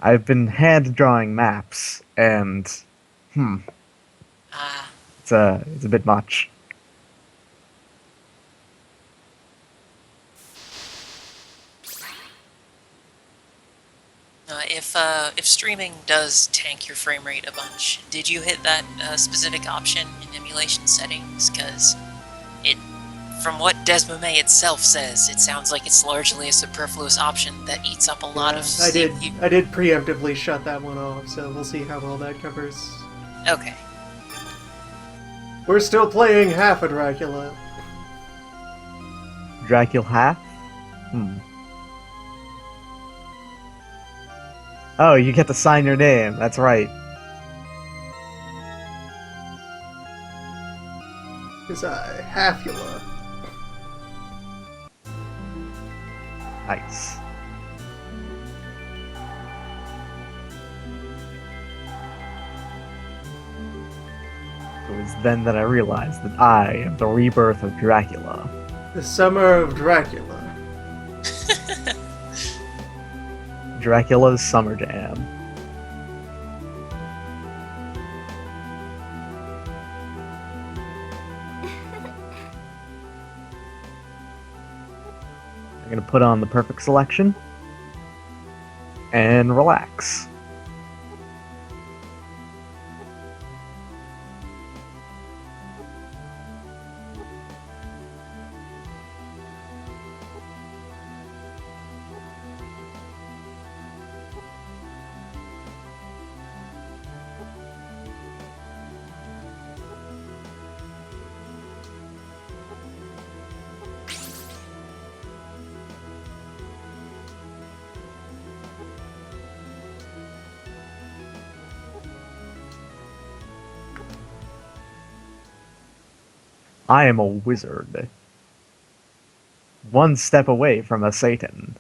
I've been hand drawing maps, and Ah, it's a bit much. if streaming does tank your frame rate a bunch, did you hit that specific option in emulation settings? Because it, from what Desmame itself says, it sounds like it's largely a superfluous option that eats up a lot of I did. CPU. I did preemptively shut that one off, so we'll see how well that covers. Okay. We're still playing half a Dracula. Draculhour? Oh, you get to sign your name. That's right. Is I Halfula. Nice. It was then that I realized that I am the rebirth of Dracula. The Summer of Dracula. Dracula's Summer Jam. I'm gonna put on the perfect selection and relax. I am a wizard. One step away from a Satan.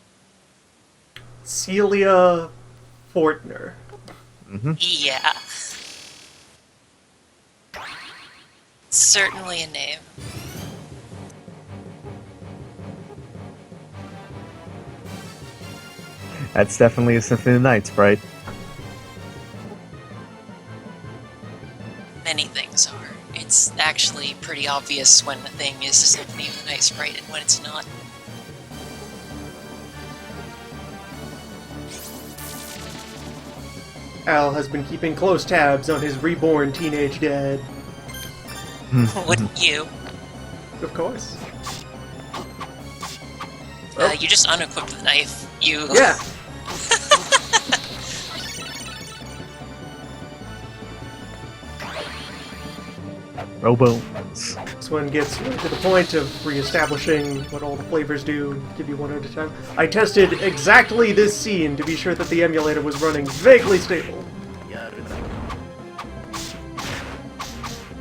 Celia Fortner. Yeah. Certainly a name. That's definitely a Symphony of the Night sprite. Many things are. It's actually pretty obvious when a thing is a Symphony of the Night sprite and when it's not. Al has been keeping close tabs on his reborn teenage dad. Wouldn't you? Of course. You just unequipped the knife. You. Yeah. Robones. This one gets to the point of reestablishing what all the flavors do, give you one at a time. I tested exactly this scene to be sure that the emulator was running vaguely stable.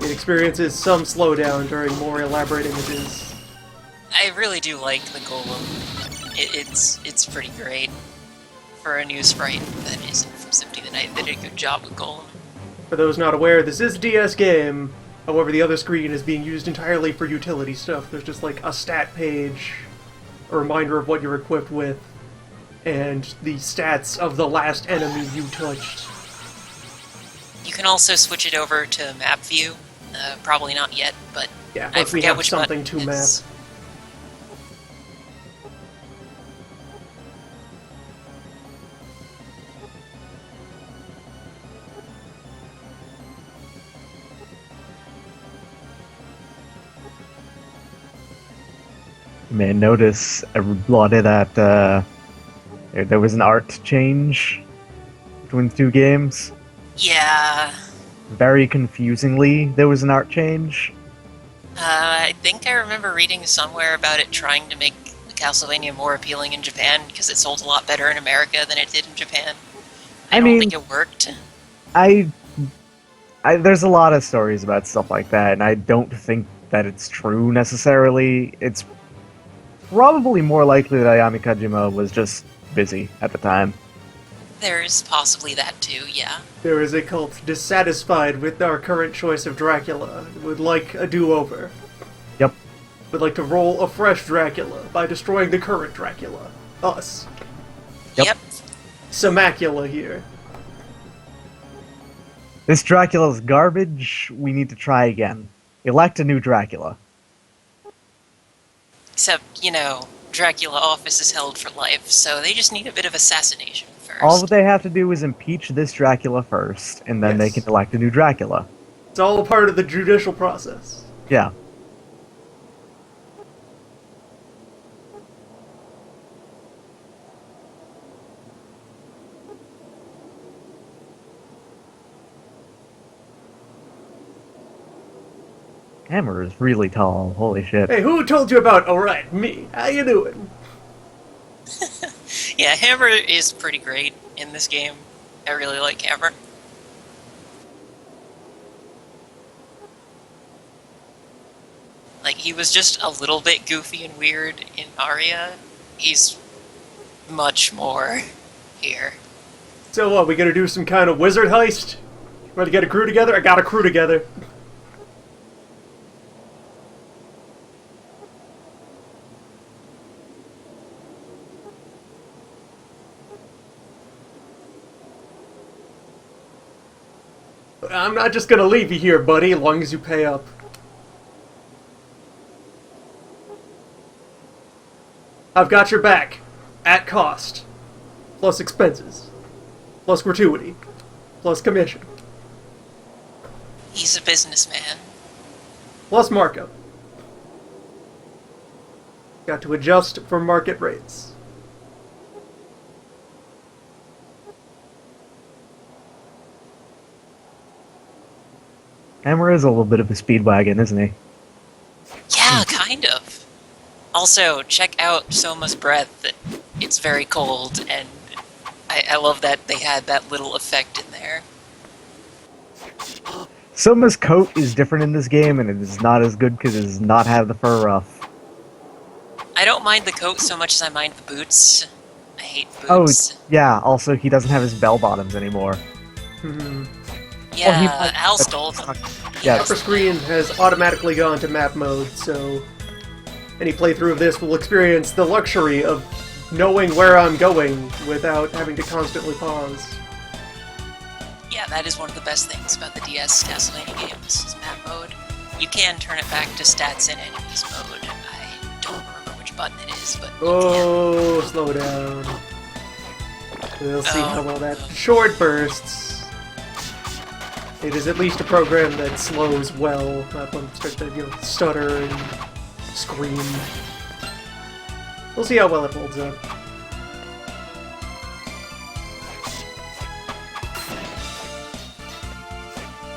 It experiences some slowdown during more elaborate images. I really do like the golem. It's pretty great. For a new sprite that isn't from Symphony of the Night, they did a good job with golem. For those not aware, this is a DS game. However, the other screen is being used entirely for utility stuff. There's just like a stat page, a reminder of what you're equipped with, and the stats of the last enemy you touched. You can also switch it over to map view. Probably not yet, but Yeah, I once we forget have which something button to it map. is. You may notice a lot of that, there was an art change between the two games. Yeah. Very confusingly, there was an art change. I think I remember reading somewhere about it trying to make Castlevania more appealing in Japan because it sold a lot better in America than it did in Japan. I don't mean, think it worked. I there's a lot of stories about stuff like that, and I don't think that it's true necessarily. It's probably more likely that Ayami Kajima was just busy at the time. There's possibly that too, yeah. There is a cult dissatisfied with our current choice of Dracula, would like a do-over. Yep. Would like to roll a fresh Dracula by destroying the current Dracula. Us. Yep. Yep. Samacula here. This Dracula's garbage. We need to try again. Elect a new Dracula. Except, Dracula office is held for life, so they just need a bit of assassination first. All they have to do is impeach this Dracula first, and then they Yes. can elect a new Dracula. It's all a part of the judicial process. Yeah. Hammer is really tall. Holy shit. Hey, who told you about Alright, me? How you doing? Yeah, Hammer is pretty great in this game. I really like Hammer. Like, he was just a little bit goofy and weird in Aria. He's much more here. So what, we gonna do some kind of wizard heist? Want to get a crew together? I got a crew together. I'm not just gonna leave you here, buddy, as long as you pay up. I've got your back. At cost. Plus expenses. Plus gratuity. Plus commission. He's a businessman. Plus markup. Got to adjust for market rates. Hammer is a little bit of a speedwagon, isn't he? Yeah, kind of. Also, check out Soma's breath. It's very cold, and I love that they had that little effect in there. Soma's coat is different in this game, and it is not as good because it does not have the fur ruff. I don't mind the coat so much as I mind the boots. I hate Oh, boots. yeah, also he doesn't have his bell bottoms anymore. Hmm. Yeah, he might- Al stole them. Yeah, Upper screen has automatically gone to map mode, so any playthrough of this will experience the luxury of knowing where I'm going without having to constantly pause. Yeah, that is one of the best things about the DS Castlevania games, is map mode. You can turn it back to stats and enemies mode. I don't remember which button it is, but you Oh, slow down. We'll see Oh. how well that... Short bursts. It is at least a program that slows well, not one that starts to, stutter and scream. We'll see how well it holds up.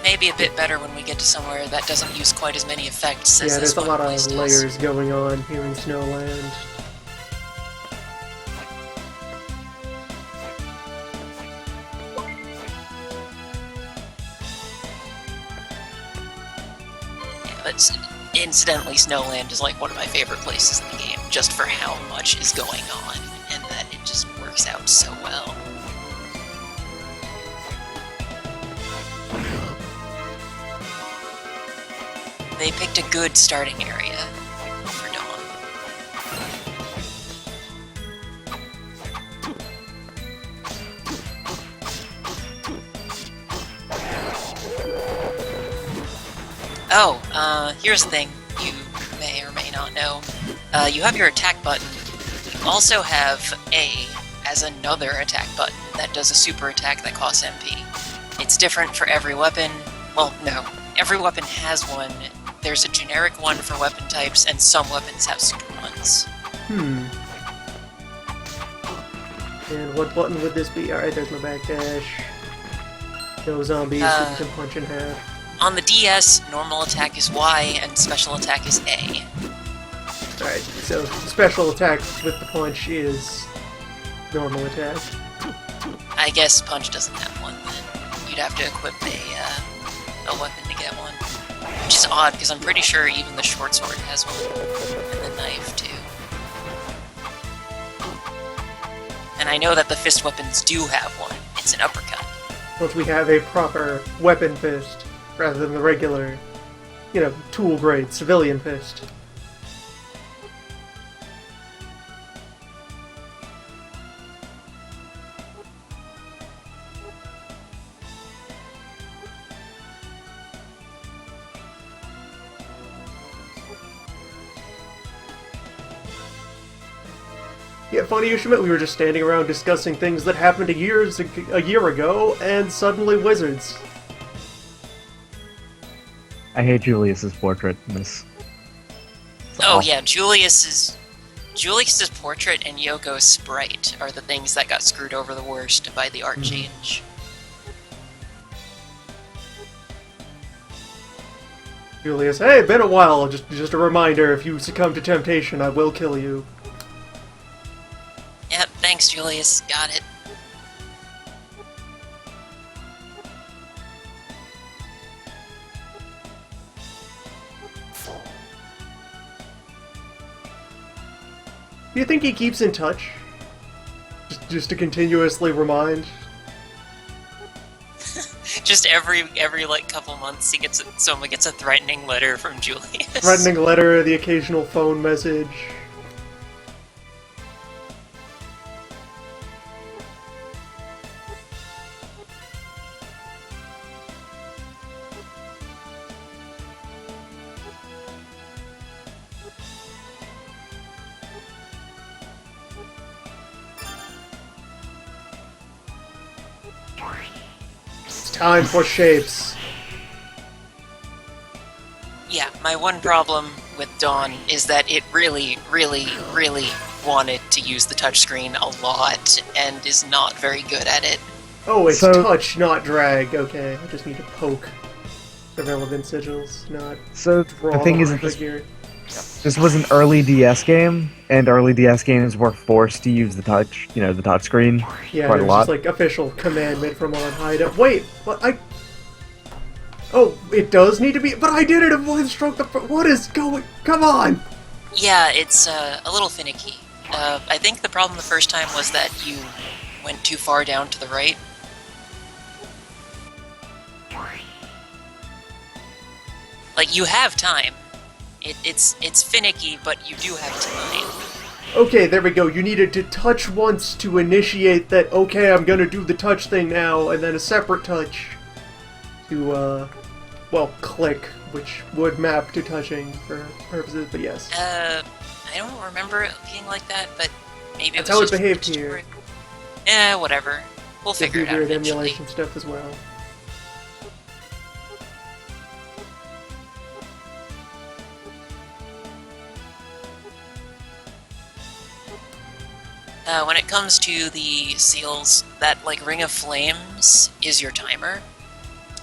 maybe a bit better when we get to somewhere that doesn't use quite as many effects as Yeah, this there's a one lot of place does. layers going on here in Snowland. Yeah, but incidentally, Snowland is like one of my favorite places in the game, just for how much is going on, and that it just works out so well. They picked a good starting area for Dawn. Oh, here's the thing you may or may not know. You have your attack button. You also have A as another attack button that does a super attack that costs MP. It's different for every weapon. Well, no. Every weapon has one. There's a generic one for weapon types, and some weapons have super ones. And what button would this be? Alright, there's my backdash. No zombies, so you can punch in half. On the DS, normal attack is Y, and special attack is A. Alright, so special attack with the punch is normal attack. I guess Punch doesn't have one then. You'd have to equip a weapon to get one. Which is odd, because I'm pretty sure even the short sword has one. And the knife, too. And I know that the fist weapons do have one. It's an uppercut. Once we have a proper weapon fist, rather than the regular, tool grade civilian fist. Yeah, funny you should admit, we were just standing around discussing things that happened a year ago, and suddenly wizards. I hate Julius's portrait in this. Oh yeah, Julius's portrait and Yoko's sprite are the things that got screwed over the worst by the art change. Julius, hey, been a while. Just a reminder, if you succumb to temptation, I will kill you. Yep, thanks Julius, got it. Do you think he keeps in touch? Just to continuously remind? Just every like couple months, someone gets a threatening letter from Julius. Threatening letter, the occasional phone message. Time for shapes. Yeah, my one problem with Dawn is that it really, really, really wanted to use the touchscreen a lot and is not very good at it. Oh, it's So- touch, not drag. Okay, I just need to poke the relevant sigils, not So draw the thing is the that figure. this was an early DS game, and early DS games were forced to use the touch, the touchscreen, Yeah, quite a there's lot. just like official commandment from on high to— Wait, what? Oh, it does need to be— But I did it avoid stroke the— What is going— Come on! Yeah, it's a little finicky. I think the problem the first time was that you went too far down to the right. Like, you have time. It's finicky, but you do have time. Okay, there we go. You needed to touch once to initiate that, okay, I'm gonna do the touch thing now, and then a separate touch to, well, click, which would map to touching for purposes, but yes. I don't remember it being like that, but maybe That's it how was it just behaved historic. here. Whatever. We'll There's figure it out weird eventually. emulation stuff as well. When it comes to the seals, that like ring of flames is your timer.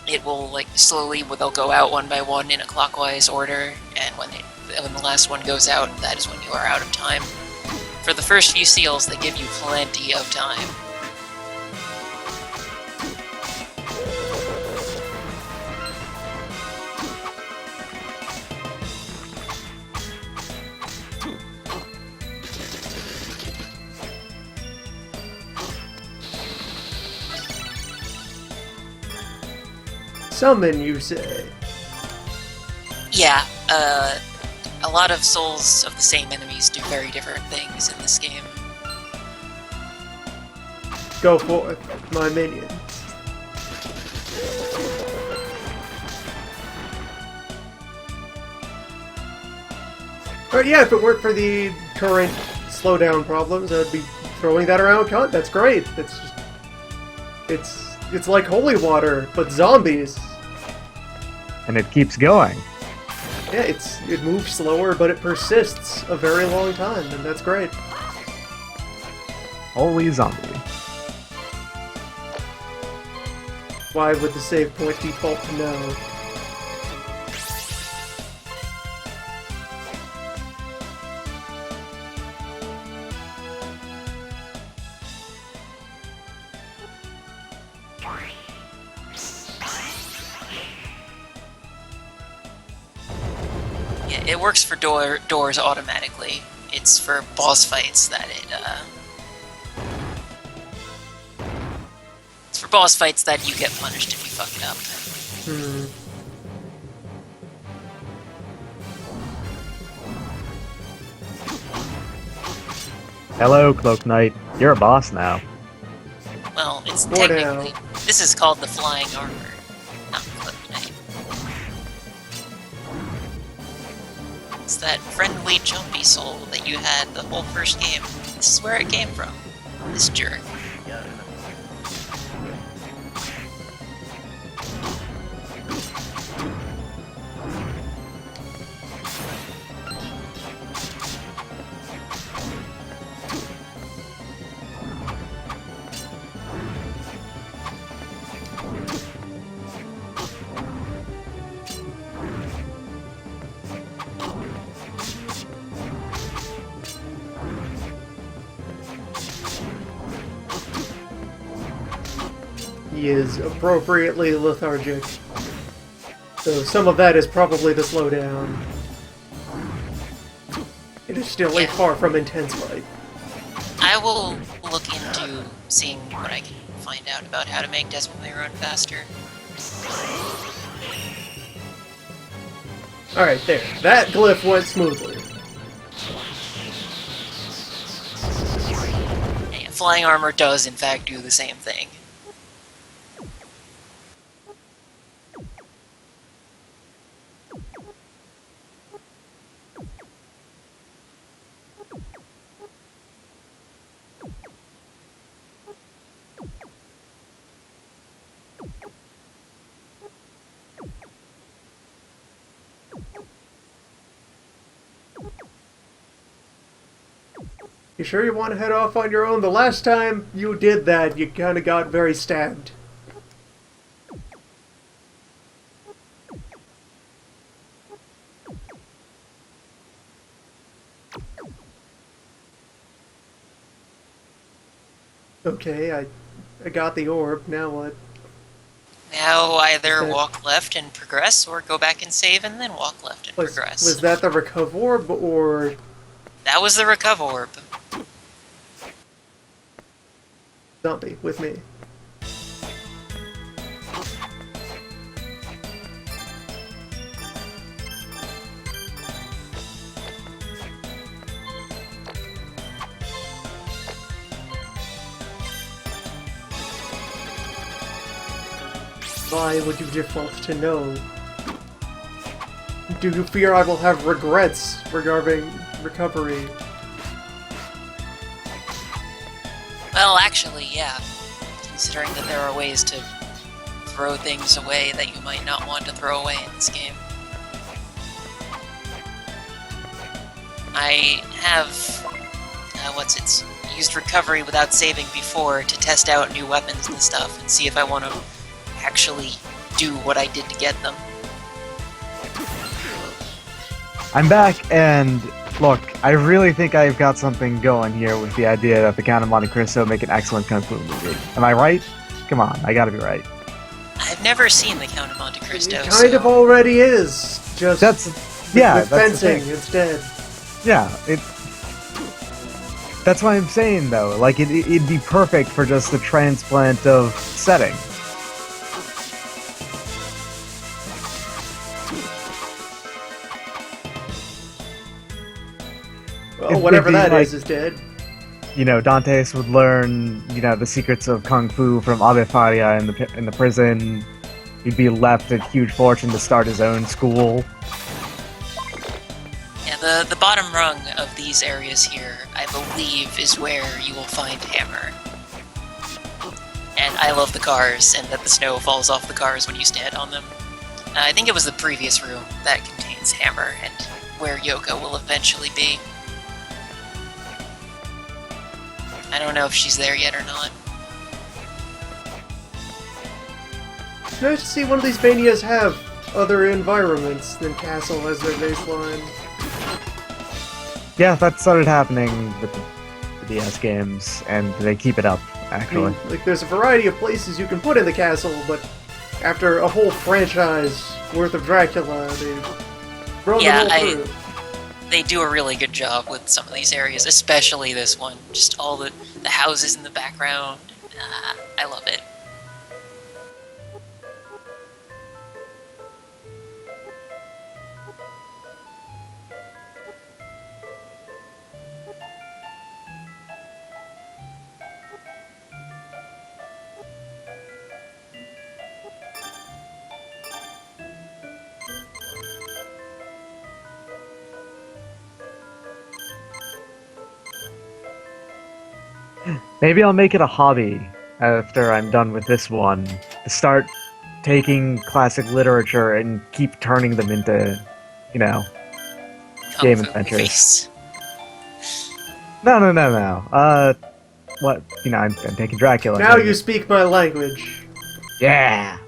It will like slowly, they'll go out one by one in a clockwise order, and when the last one goes out, that is when you are out of time. For the first few seals, they give you plenty of time. Summon, you say? Yeah, a lot of souls of the same enemies do very different things in this game. Go forth, my minion. But yeah, if it weren't for the current slowdown problems, I'd be throwing that around. That's great. That's just— it's like holy water, but zombies. And it keeps going. Yeah, it moves slower, but it persists a very long time, and that's great. Holy zombie. Why would the save point default to no? Yeah, it works for doors automatically. It's for boss fights that it's for boss fights that you get punished if you fuck it up. Hello, Cloak Knight. You're a boss now. Well, it's More technically... This is called the Flying Armor, not Cloak Knight. It's that friendly jumpy soul that you had the whole first game. This is where it came from. This jerk. He is appropriately lethargic. So some of that is probably the slowdown. It is still a far from intense fight. I will look into seeing what I can find out about how to make Desmond run faster. Alright, there. That glyph went smoothly. And flying armor does, in fact, do the same thing. You sure you want to head off on your own? The last time you did that, you kind of got very stabbed. Okay, I got the orb. Now what? Now either walk left and progress, or go back and save and then walk left and progress. Was that the recover orb, or... That was the recover orb. Zombie, with me. Why would you default to no? Do you fear I will have regrets regarding recovery? Well, actually, yeah. Considering that there are ways to throw things away that you might not want to throw away in this game. I have, used recovery without saving before to test out new weapons and stuff and see if I want to actually do what I did to get them. I'm back, and look, I really think I've got something going here with the idea that the Count of Monte Cristo make an excellent Kung Fu movie. Am I right? Come on, I gotta be right. I've never seen the Count of Monte Cristo. It kind of already is. Just with fencing instead. Yeah, that's what I'm saying though. Like it'd be perfect for just the transplant of setting. Well, whatever that is dead. You know, Dantes would learn, the secrets of Kung Fu from Abe Faria in the prison. He'd be left a huge fortune to start his own school. Yeah, the bottom rung of these areas here, I believe, is where you will find Hammer. And I love the cars, and that the snow falls off the cars when you stand on them. I think it was the previous room that contains Hammer, and where Yoko will eventually be. I don't know if she's there yet or not. It's nice to see one of these manias have other environments than Castle as their baseline. Yeah, that started happening with the DS games, and they keep it up, actually. I mean, there's a variety of places you can put in the castle, but after a whole franchise worth of Dracula, they've grown the whole through. They do a really good job with some of these areas, especially this one. Just all the houses in the background. I love it. Maybe I'll make it a hobby after I'm done with this one. To start taking classic literature and keep turning them into, you know, Kung game Fu adventures. movies. No. What? You know, I'm taking Dracula. Now you speak my language. Yeah.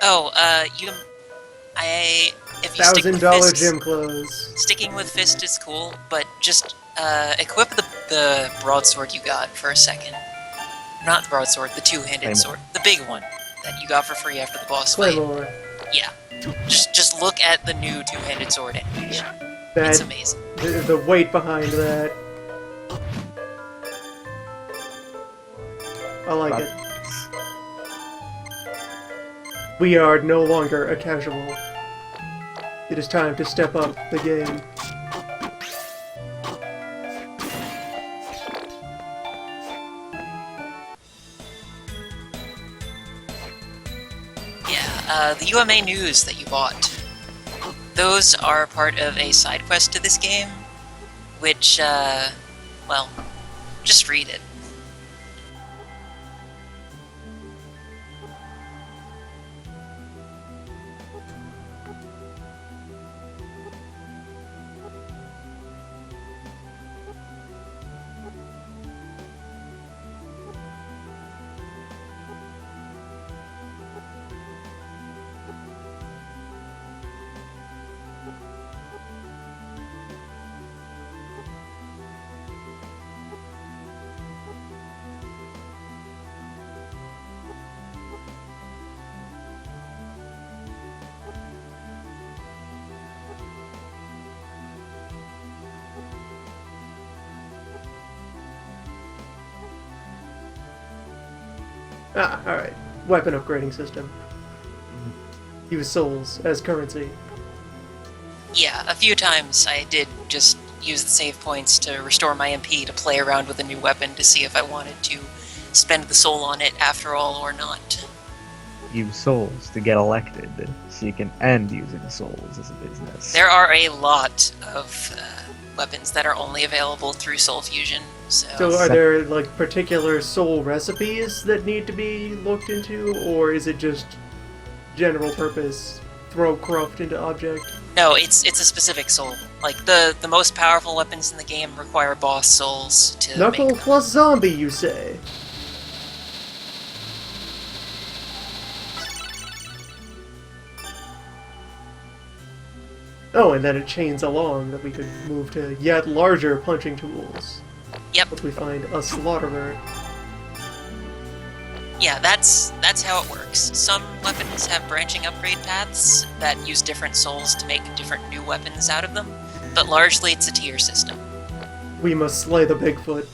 Oh, if you stick with $1,000 fists, gym clothes. sticking with fist is cool, but just equip the broadsword you got for a second. Not the broadsword, the two-handed Claymore. sword, the big one that you got for free after the boss fight. Claymore. Yeah, just look at the new two-handed sword animation. It's That amazing. the weight behind that. I like it. We are no longer a casual. It is time to step up the game. Yeah, the UMA news that you bought. Those are part of a side quest to this game, which, well, just read it. Ah, alright. Weapon upgrading system. Use souls as currency. Yeah, a few times I did just use the save points to restore my MP to play around with a new weapon to see if I wanted to spend the soul on it after all or not. Use souls to get elected, so you can end using souls as a business. There are a lot of weapons that are only available through Soul Fusion, So are there, like, particular soul recipes that need to be looked into, or is it just general purpose, throw cruft into object? No, it's a specific soul. Like, the most powerful weapons in the game require boss souls to Knuckle make them. plus zombie, you say? Oh, and then it chains along that we could move to yet larger punching tools. Yep. Once we find a slaughterer. Yeah, that's how it works. Some weapons have branching upgrade paths that use different souls to make different new weapons out of them, but largely it's a tier system. We must slay the Bigfoot.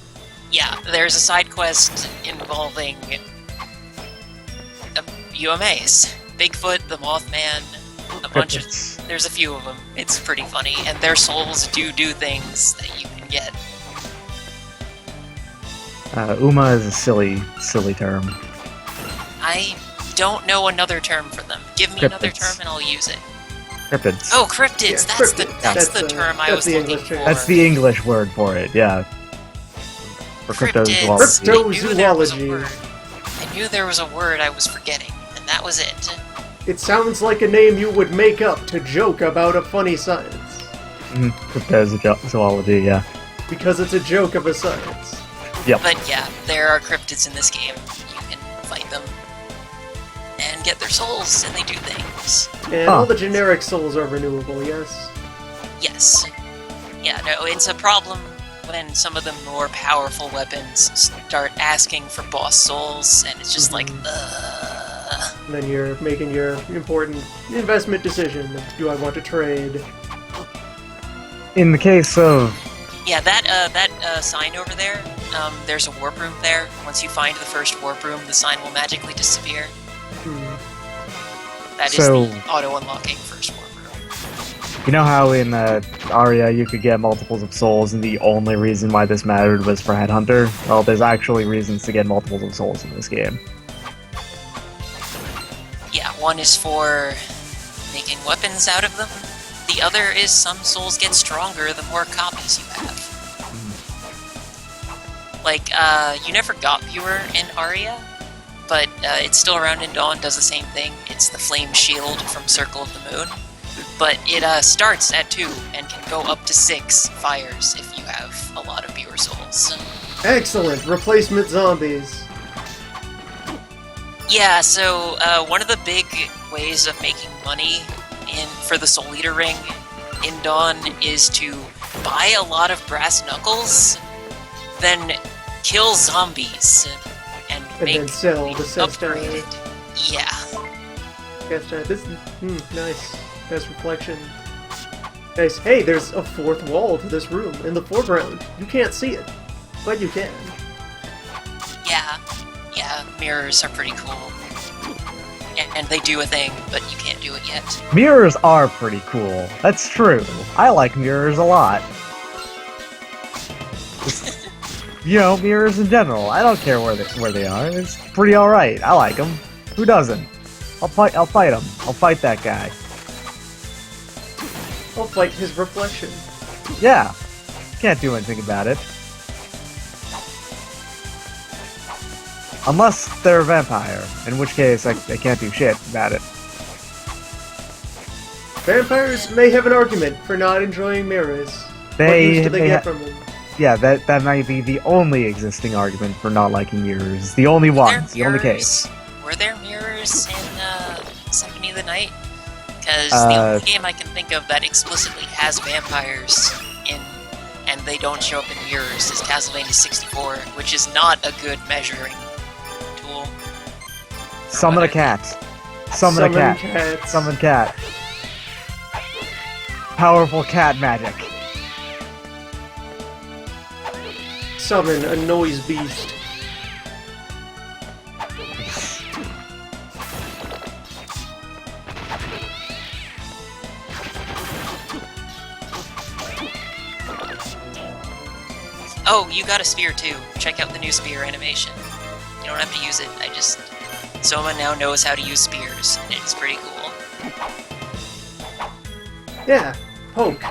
Yeah, there's a side quest involving UMAs. Bigfoot, the Mothman, a bunch of... There's a few of them. It's pretty funny, and their souls do things that you can get. Uma is a silly term. I don't know another term for them. Give me another Cryptids. term and I'll use it. Cryptids. Oh, cryptids! Yeah, that's cryptids. that's the That's, term I that's was the looking English for. term. That's the English word for it, yeah. For Cryptids. cryptozoology. I knew there was a Cryptozoology. word. I knew there was a word I was forgetting, and that was it. It sounds like a name you would make up to joke about a funny science. Cryptozoology, yeah. Because it's a joke of a science. Yep. But yeah, there are cryptids in this game. You can fight them and get their souls, and they do things. And all the generic souls are renewable, yes? Yes. Yeah, no, it's a problem when some of the more powerful weapons start asking for boss souls, and it's just like, And then you're making your important investment decision. Do I want to trade? In the case of... Yeah, that sign over there, there's a warp room there. Once you find the first warp room, the sign will magically disappear. That is So- the auto-unlocking first warp room. You know how in Aria you could get multiples of souls, and the only reason why this mattered was for Headhunter? Well, there's actually reasons to get multiples of souls in this game. Yeah, one is for making weapons out of them. The other is some souls get stronger the more copies you have. Like, you never got Viewer in Aria, but it's still around in Dawn, does the same thing. It's the Flame Shield from Circle of the Moon. But it starts at 2 and can go up to 6 fires if you have a lot of Viewer souls. Excellent! Replacement zombies. Yeah, so one of the big ways of making money for the Soul Eater ring in Dawn is to buy a lot of brass knuckles, then kill zombies, and make then sell the upgraded. Yeah. Guess this. Nice. Nice reflection. Nice. Hey, there's a fourth wall to this room in the foreground. You can't see it, but you can. Yeah, mirrors are pretty cool. And they do a thing, but you can't do it yet. Mirrors are pretty cool. That's true. I like mirrors a lot. Just, mirrors in general. I don't care where they are. It's pretty alright. I like them. Who doesn't? I'll fight him. I'll fight that guy. I'll fight his reflection. Yeah. Can't do anything about it. Unless they're a vampire, in which case I can't do shit about it. Vampires may have an argument for not enjoying mirrors. What use do they get from them? Yeah, that might be the only existing argument for not liking mirrors. The only one. The only case. Were there mirrors in Symphony of the Night? Because the only game I can think of that explicitly has vampires in, and they don't show up in mirrors is Castlevania 64, which is not a good measuring tool. Summon a cat. Summon a cat. Cats. Summon cat. Powerful cat magic. Summon a noise beast. Oh, you got a spear too. Check out the new spear animation. You don't have to use it, Soma now knows how to use spears, and it's pretty cool. Yeah, poke.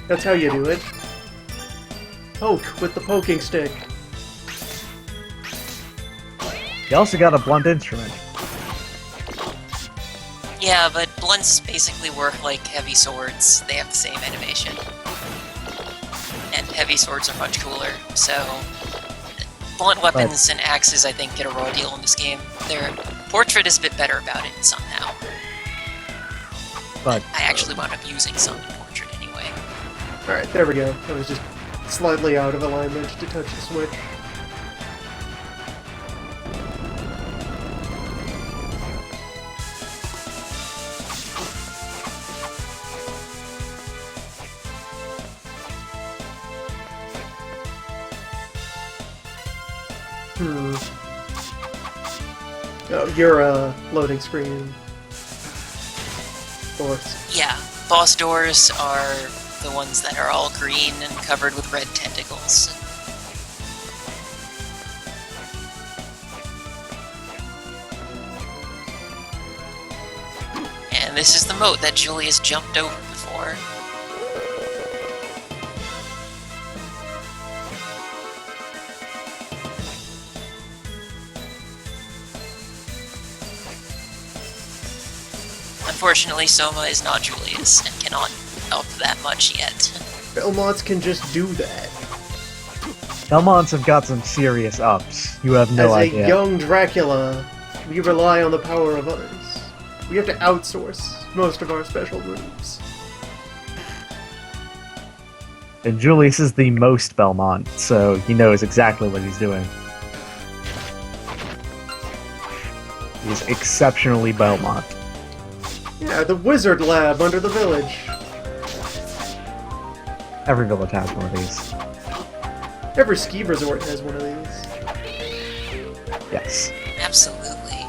That's how you do it. Poke with the poking stick. You also got a blunt instrument. Yeah, but blunts basically work like heavy swords. They have the same animation. And heavy swords are much cooler, so... Blunt weapons and axes, I think, get a raw deal in this game. Their portrait is a bit better about it, somehow. But I actually wound up using some in portrait anyway. Alright, there we go. I was just slightly out of alignment to touch the switch. Oh, your loading screen. Doors. Yeah, boss doors are the ones that are all green and covered with red tentacles. And this is the moat that Julius jumped over before. Unfortunately, Soma is not Julius and cannot up that much yet. Belmonts can just do that. Belmonts have got some serious ups. You have no idea. As a young Dracula, we rely on the power of others. We have to outsource most of our special moves. And Julius is the most Belmont, so he knows exactly what he's doing. He's exceptionally Belmont. Yeah, the wizard lab under the village. Every village has one of these. Every ski resort has one of these. Yes. Absolutely.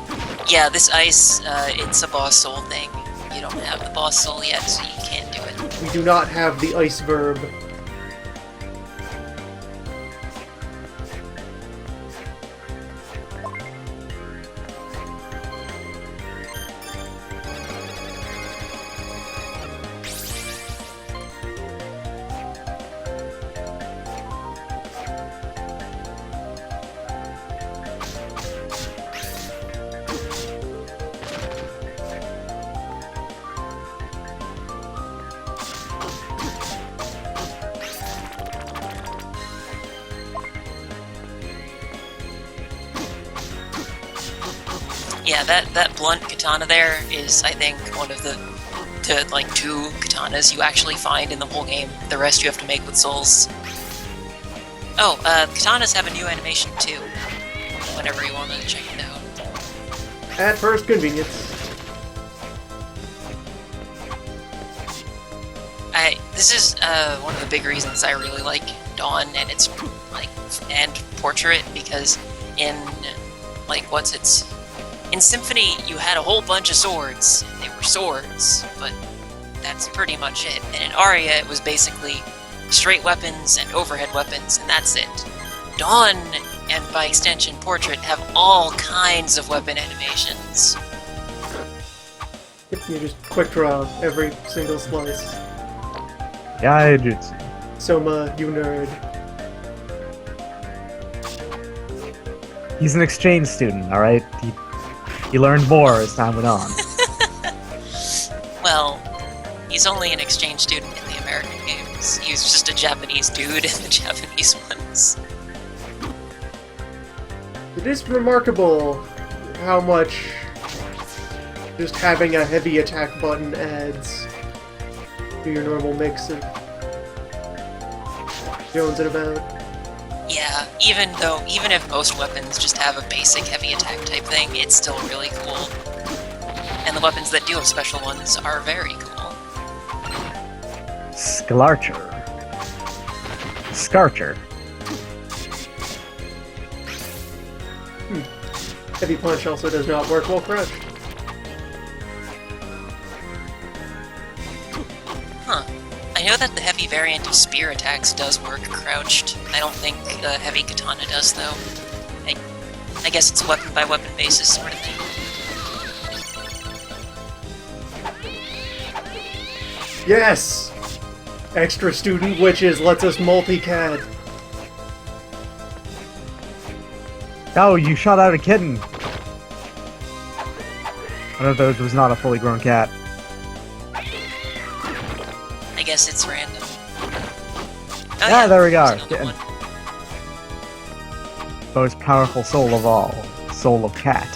Yeah, this ice, it's a boss soul thing. You don't have the boss soul yet, so you can't do it. We do not have the ice verb. Yeah, that blunt katana there is, I think, one of the like 2 katanas you actually find in the whole game. The rest you have to make with souls. Oh, katanas have a new animation too. Whenever you want to check it out. At first convenience. This is one of the big reasons I really like Dawn and its and Portrait, because in in Symphony you had a whole bunch of swords. They were swords, but that's pretty much it. And in Aria it was basically straight weapons and overhead weapons, and that's it. Dawn, and by extension Portrait, have all kinds of weapon animations. You just quick draw every single slice. Gaijutsu. Soma, you nerd. He's an exchange student, alright? He learned more as time went on. Well, he's only an exchange student in the American games. He was just a Japanese dude in the Japanese ones. It is remarkable how much just having a heavy attack button adds to your normal mix of jonesing about. Yeah, even if most weapons just have a basic heavy attack type thing, it's still really cool. And the weapons that do have special ones are very cool. Scarcher. Heavy punch also does not work while crouched. Huh. I know that the heavy variant of spear attacks does work crouched. I don't think the heavy katana does, though. I guess it's a weapon by weapon basis sort of thing. Yes! Extra student witches lets us multi-cat. Oh, you shot out a kitten! One of those was not a fully grown cat. I guess it's random. Oh, Yeah, there we go. there's another one. Most powerful soul of all. Soul of cat.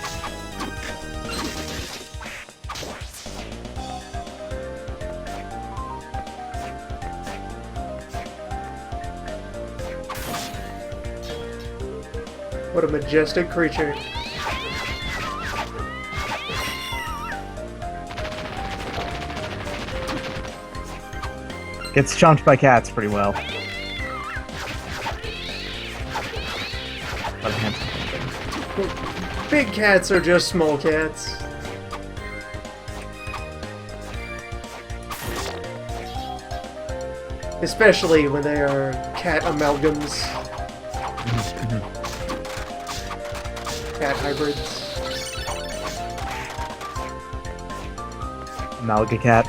What a majestic creature. Gets chomped by cats pretty well. What a handsome thing. Big cats are just small cats. Especially when they are cat amalgams. Cat hybrids. Malga cat.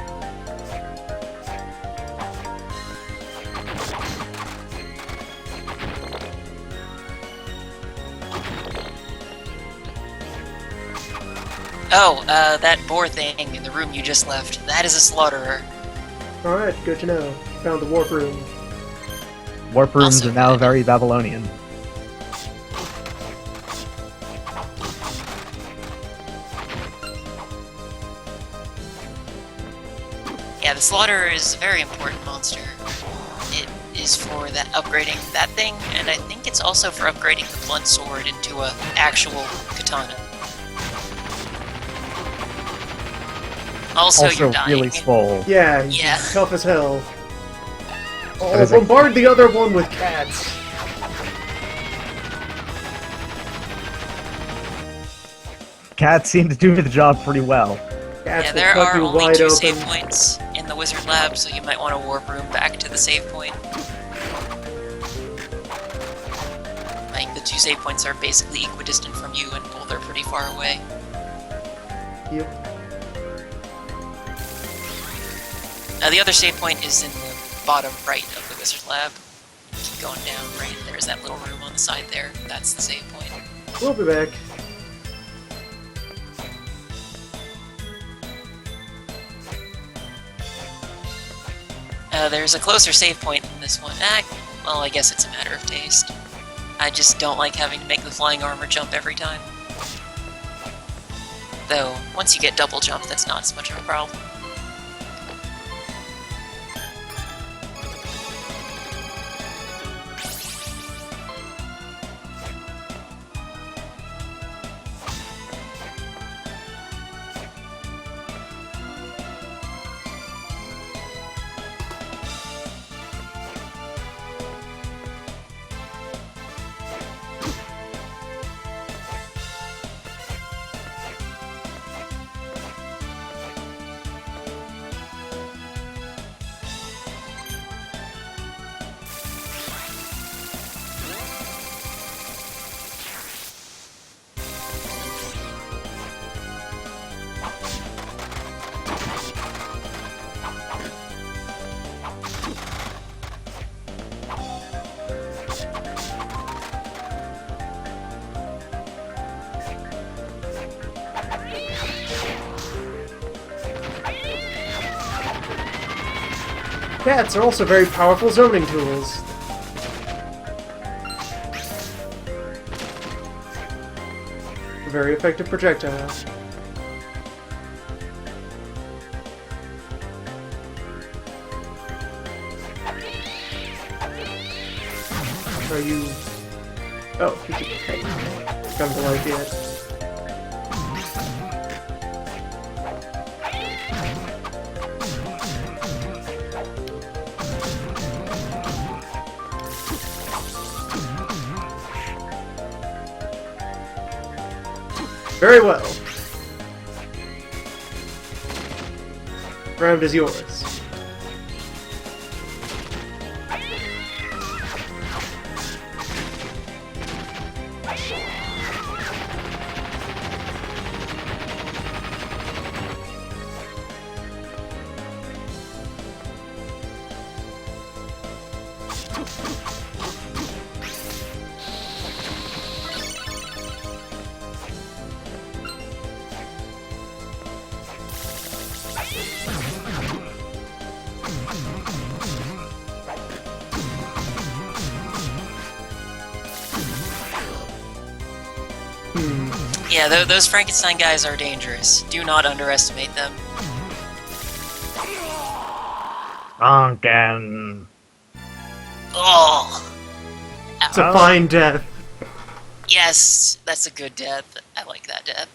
Oh, that boar thing in the room you just left, that is a slaughterer. Alright, good to know. Found the warp room. Warp rooms Also are now good. very Babylonian. Yeah, the slaughterer is a very important monster. It is for that upgrading that thing, and I think it's also for upgrading the blunt sword into a actual katana. Also, you're dying. really swole. Yeah, he's Yeah. tough as hell. That Oh, is a- bombard the other one with cats. Cats seem to do the job pretty well. Cats Yeah, will there cut are you only wide 2 open. save points in the wizard lab, so you might want to warp room back to the save point. Like, the 2 save points are basically equidistant from you, and both are pretty far away. Yep. The other save point is in the bottom right of the wizard lab. Keep going down, right? There's that little room on the side there. That's the save point. We'll be back. There's a closer save point in this one. Well, I guess it's a matter of taste. I just don't like having to make the flying armor jump every time. though once you get double jump, that's not as much of a problem. Cats are also very powerful zoning tools. Very effective projectiles. Are you... Oh, you can come to life yet. Very well. Round is yours. Yeah, those Frankenstein guys are dangerous. Do not underestimate them. Pumpkin. Oh! It's a fine death. Yes, that's a good death. I like that death.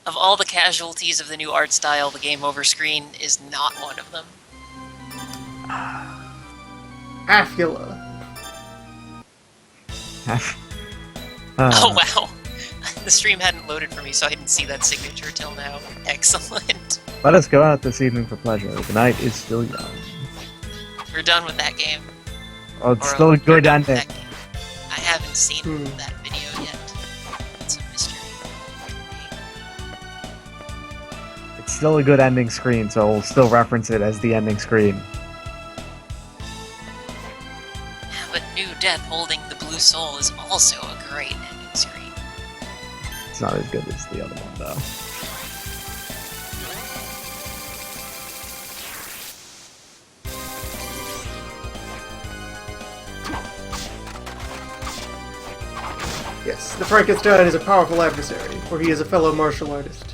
Of all the casualties of the new art style, the game over screen is not one of them. Affula. Oh wow! The stream hadn't loaded for me, so I didn't see that signature till now. Excellent. Let us go out this evening for pleasure. The night is still young. We're done with that game. Oh, it's Or, still a we're good done with ending. that game. I haven't seen that video yet. It's a mystery. It's still a good ending screen, so we'll still reference it as the ending screen. But New Death holding the blue soul is also a great ending screen. It's not as good as the other one, though. Yes, the Frankenstein is a powerful adversary, for he is a fellow martial artist.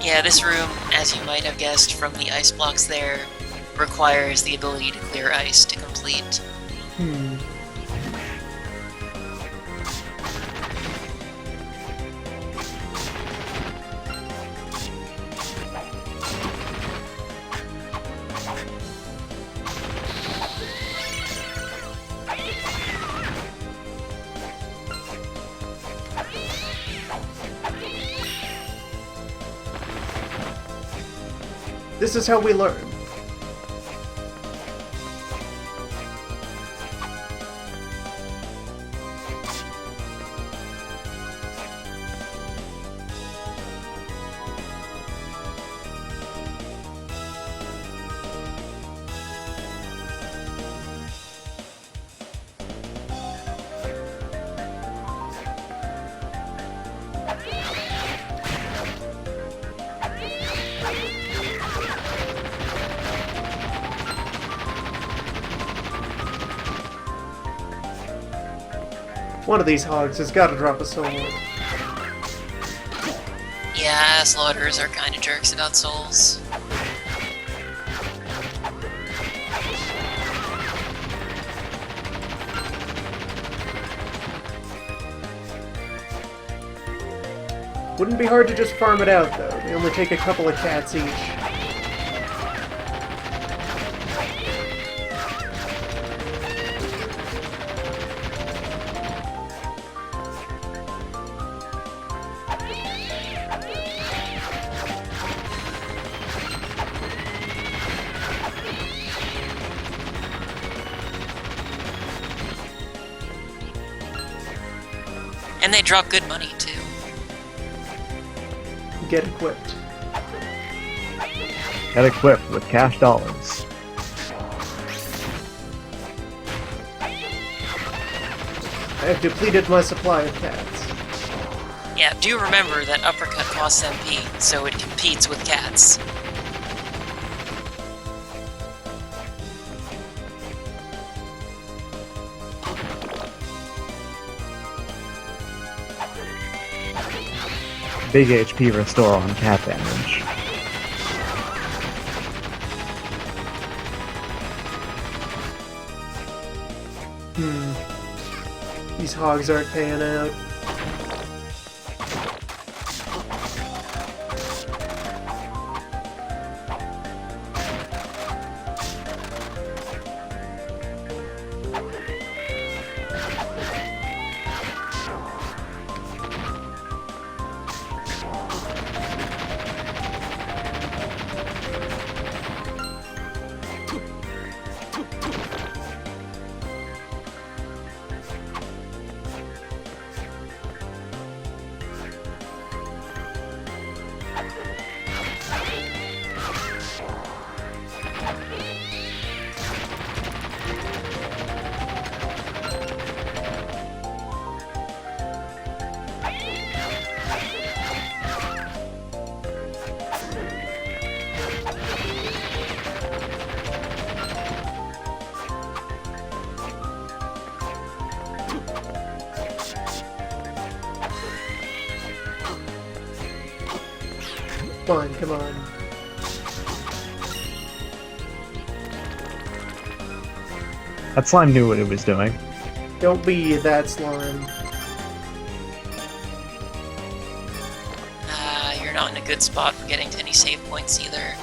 Yeah, this room, as you might have guessed from the ice blocks there, requires the ability to clear ice to complete. This is how we learn. One of these hogs has got to drop a soul. Yeah, slaughters are kind of jerks about souls. Wouldn't be hard to just farm it out, though. They only take a couple of cats each. And they drop good money, too. Get equipped. Get equipped with cash dollars. I have depleted my supply of cats. Yeah, do remember that uppercut costs MP, so it competes with cats. Big HP restore on cat damage. These hogs aren't paying out. Fine, come on. That slime knew what it was doing. Don't be that slime. You're not in a good spot for getting to any save points either.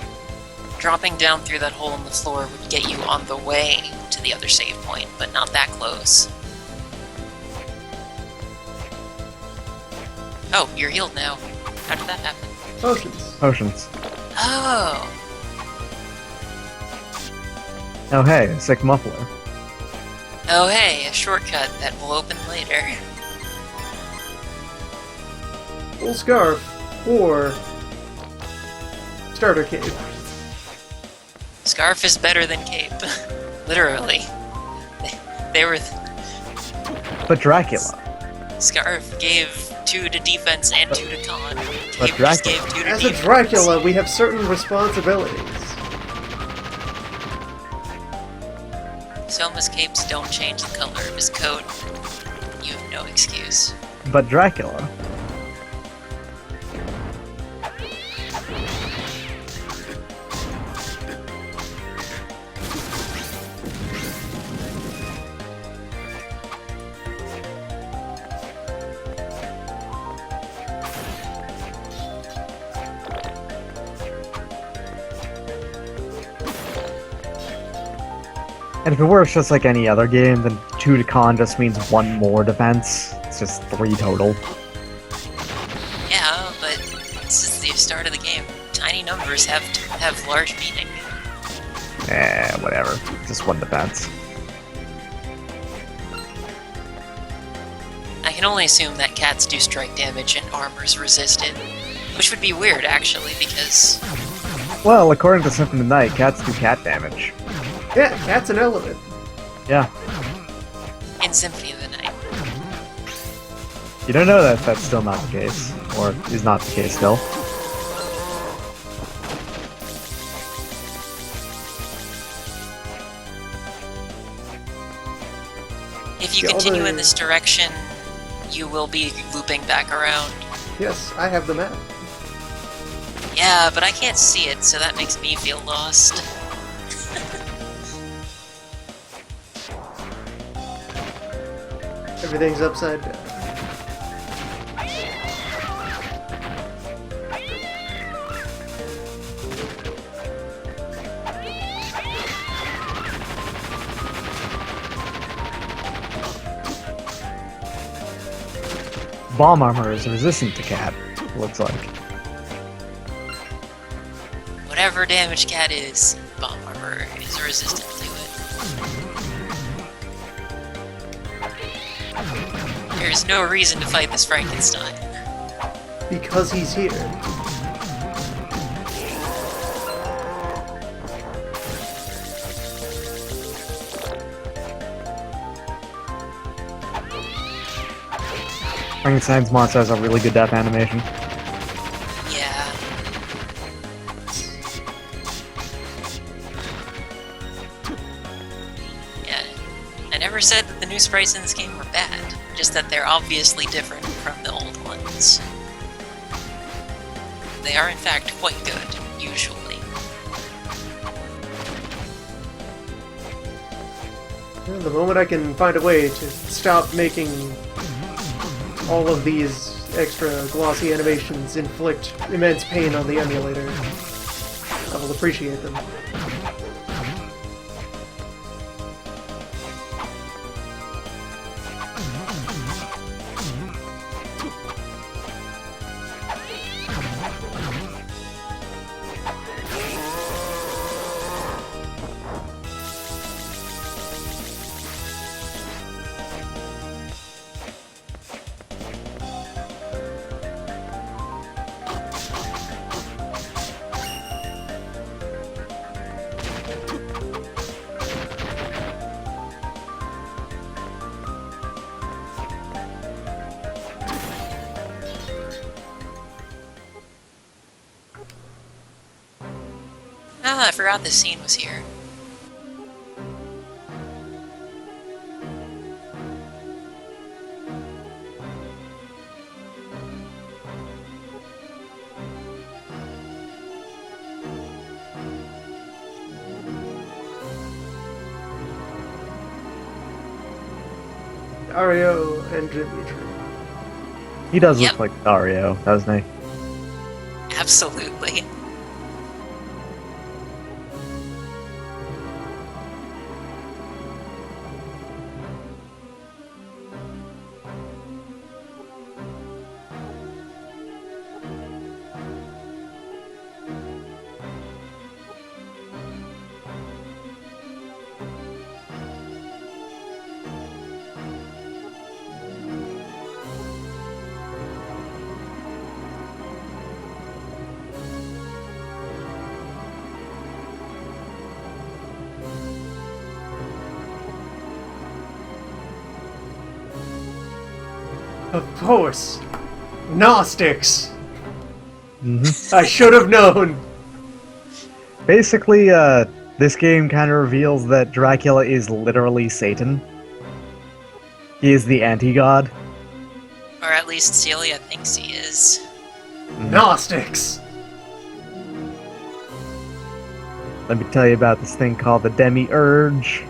Dropping down through that hole in the floor would get you on the way to the other save point, but not that close. Oh, you're healed now. How did that happen? Potions. Potions. Oh! Oh hey, a sick muffler. Oh hey, a shortcut that will open later. Full scarf. Or starter cape. Scarf is better than cape. Literally. They were... But Dracula. Scarf gave 2 to defense and 2 to con. But Cape just gave Dracula. 2 to As a defense. Dracula, we have certain responsibilities. Soma's capes don't change the color of his coat. You have no excuse. But Dracula. And if it works just like any other game, then 2 to con just means 1 more defense. It's just 3 total. Yeah, but this is the start of the game. Tiny numbers have large meaning. Whatever. Just one defense. I can only assume that cats do strike damage and armor's resisted. Which would be weird, actually, because... Well, according to Symphony of the Night, cats do cat damage. Yeah, cat's an element. Yeah. in Symphony of the Night. You don't know that that's still not the case. Or is not the case still. If you continue in this direction, you will be looping back around. Yes, I have the map. Yeah, but I can't see it, so that makes me feel lost. Everything's upside down. Bomb armor is resistant to cat, it looks like. Whatever damage cat is, bomb armor is resistant to it. There's no reason to fight this Frankenstein. Because he's here. Frankenstein's monster has a really good death animation. Yeah. Yeah. I never said that the new sprites in this game were bad, just that they're obviously different from the old ones. They are in fact quite good, usually. Well, the moment I can find a way to stop making all of these extra glossy animations inflict immense pain on the emulator, I will appreciate them. Ah, I forgot this scene was here. Ario and Dimitri. He does Yep. look like Dario, doesn't he? Absolutely. Of course! Gnostics! Mm-hmm. I should have known! Basically, this game kind of reveals that Dracula is literally Satan. He is the anti-god. Or at least Celia thinks he is. Gnostics! Let me tell you about this thing called the Demiurge.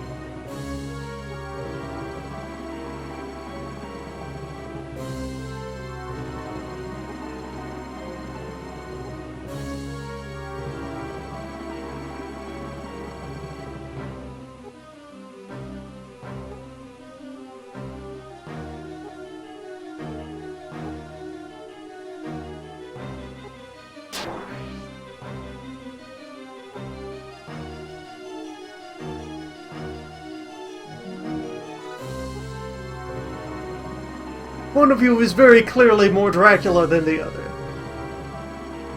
One of you is very clearly more Dracula than the other.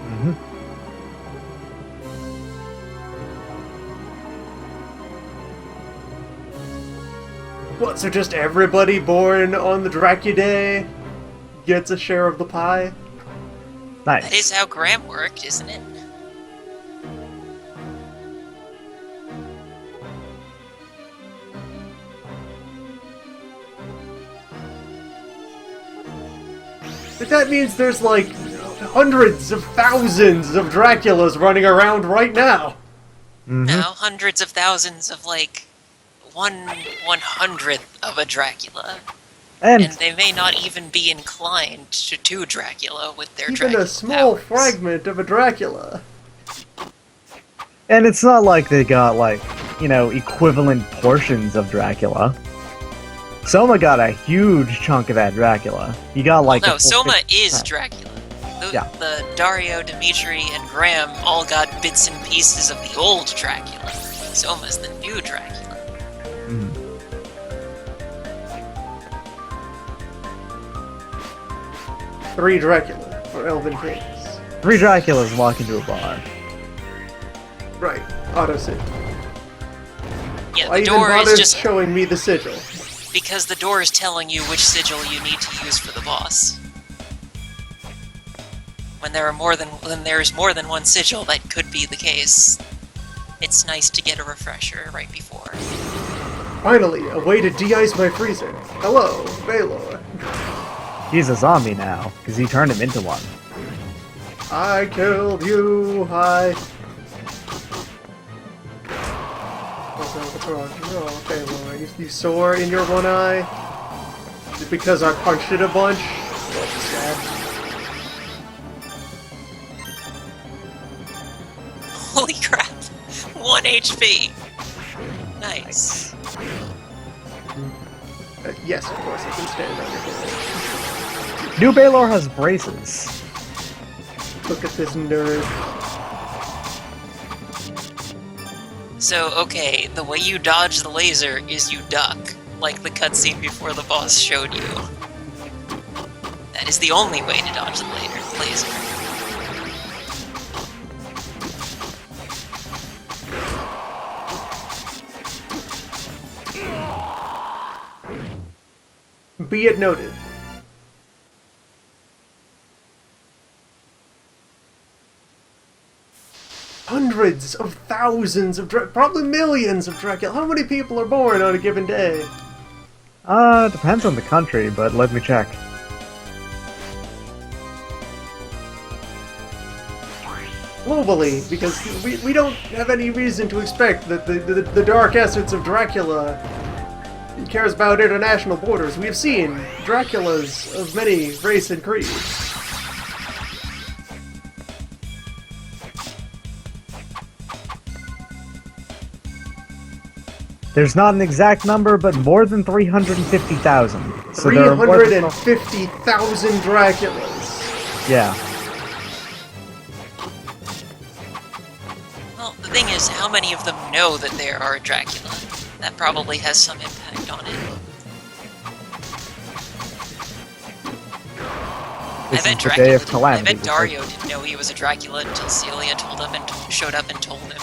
Mhm. What, so just everybody born on the Dracuday gets a share of the pie? Nice. That is how Graham worked, isn't it? But that means there's like hundreds of thousands of Draculas running around right now. Mhm. Now, hundreds of thousands of, like, 1/100th of a Dracula. And And they may not even be inclined to Dracula with their Even Dracula a small powers. fragment of a Dracula. it's not like they got, like, equivalent portions of Dracula. Soma got a huge chunk of that Dracula. He got, like... No, a full Soma 50%. is Dracula. Yeah. The Dario, Dimitri, and Graham all got bits and pieces of the old Dracula. Soma's the new Dracula. Mhm. Three Dracula for Elven Kings. 3 Draculas walk into a bar. Right, autosig. Yeah, Why the even door bother is just showing me the sigil? because the door is telling you which sigil you need to use for the boss. When there's more than one sigil, that could be the case. It's nice to get a refresher right before. Finally, a way to de-ice my freezer. Hello, Baylor. He's a zombie now, because he turned him into one. I killed you, hi. What's wrong? Oh, Baylor, you sore in your one eye? Is it because I punched it a bunch? That's sad. Holy crap! 1 HP! Nice. Yes, of course, I can stand on your head. New Baylor has braces. Look at this nerd. So, okay, the way you dodge the laser is you duck, like the cutscene before the boss showed you. That is the only way to dodge the laser. Be it noted. Hundreds of thousands of probably millions of Dracula. How many people are born on a given day? Depends on the country, but let me check. Globally, because we don't have any reason to expect that the dark essence of Dracula cares about international borders. We have seen Draculas of many race and creed. There's not an exact number, but more than 350,000. So there are more than... 350,000 Draculas. Yeah. Well, the thing is, how many of them know that there are Dracula? That probably has some impact on it. This is the day of I calamity. bet Dario didn't know he was a Dracula until Celia told him and showed up and told him.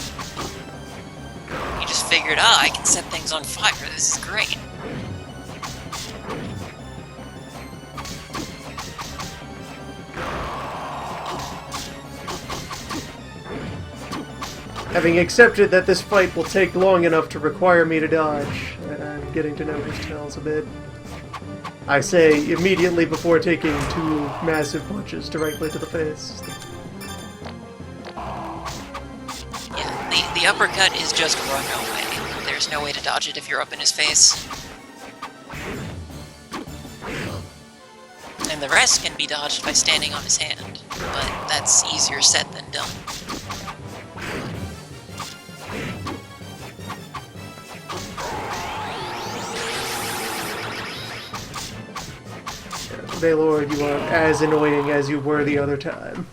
He just figured, I can set things on fire, this is great. Having accepted that this fight will take long enough to require me to dodge, I'm getting to know his tells a bit. I say immediately before taking 2 massive punches directly to the face. Yeah, the uppercut is just run away. There's no way to dodge it if you're up in his face. And the rest can be dodged by standing on his hand, but that's easier said than done. Baylord, you are as annoying as you were the other time.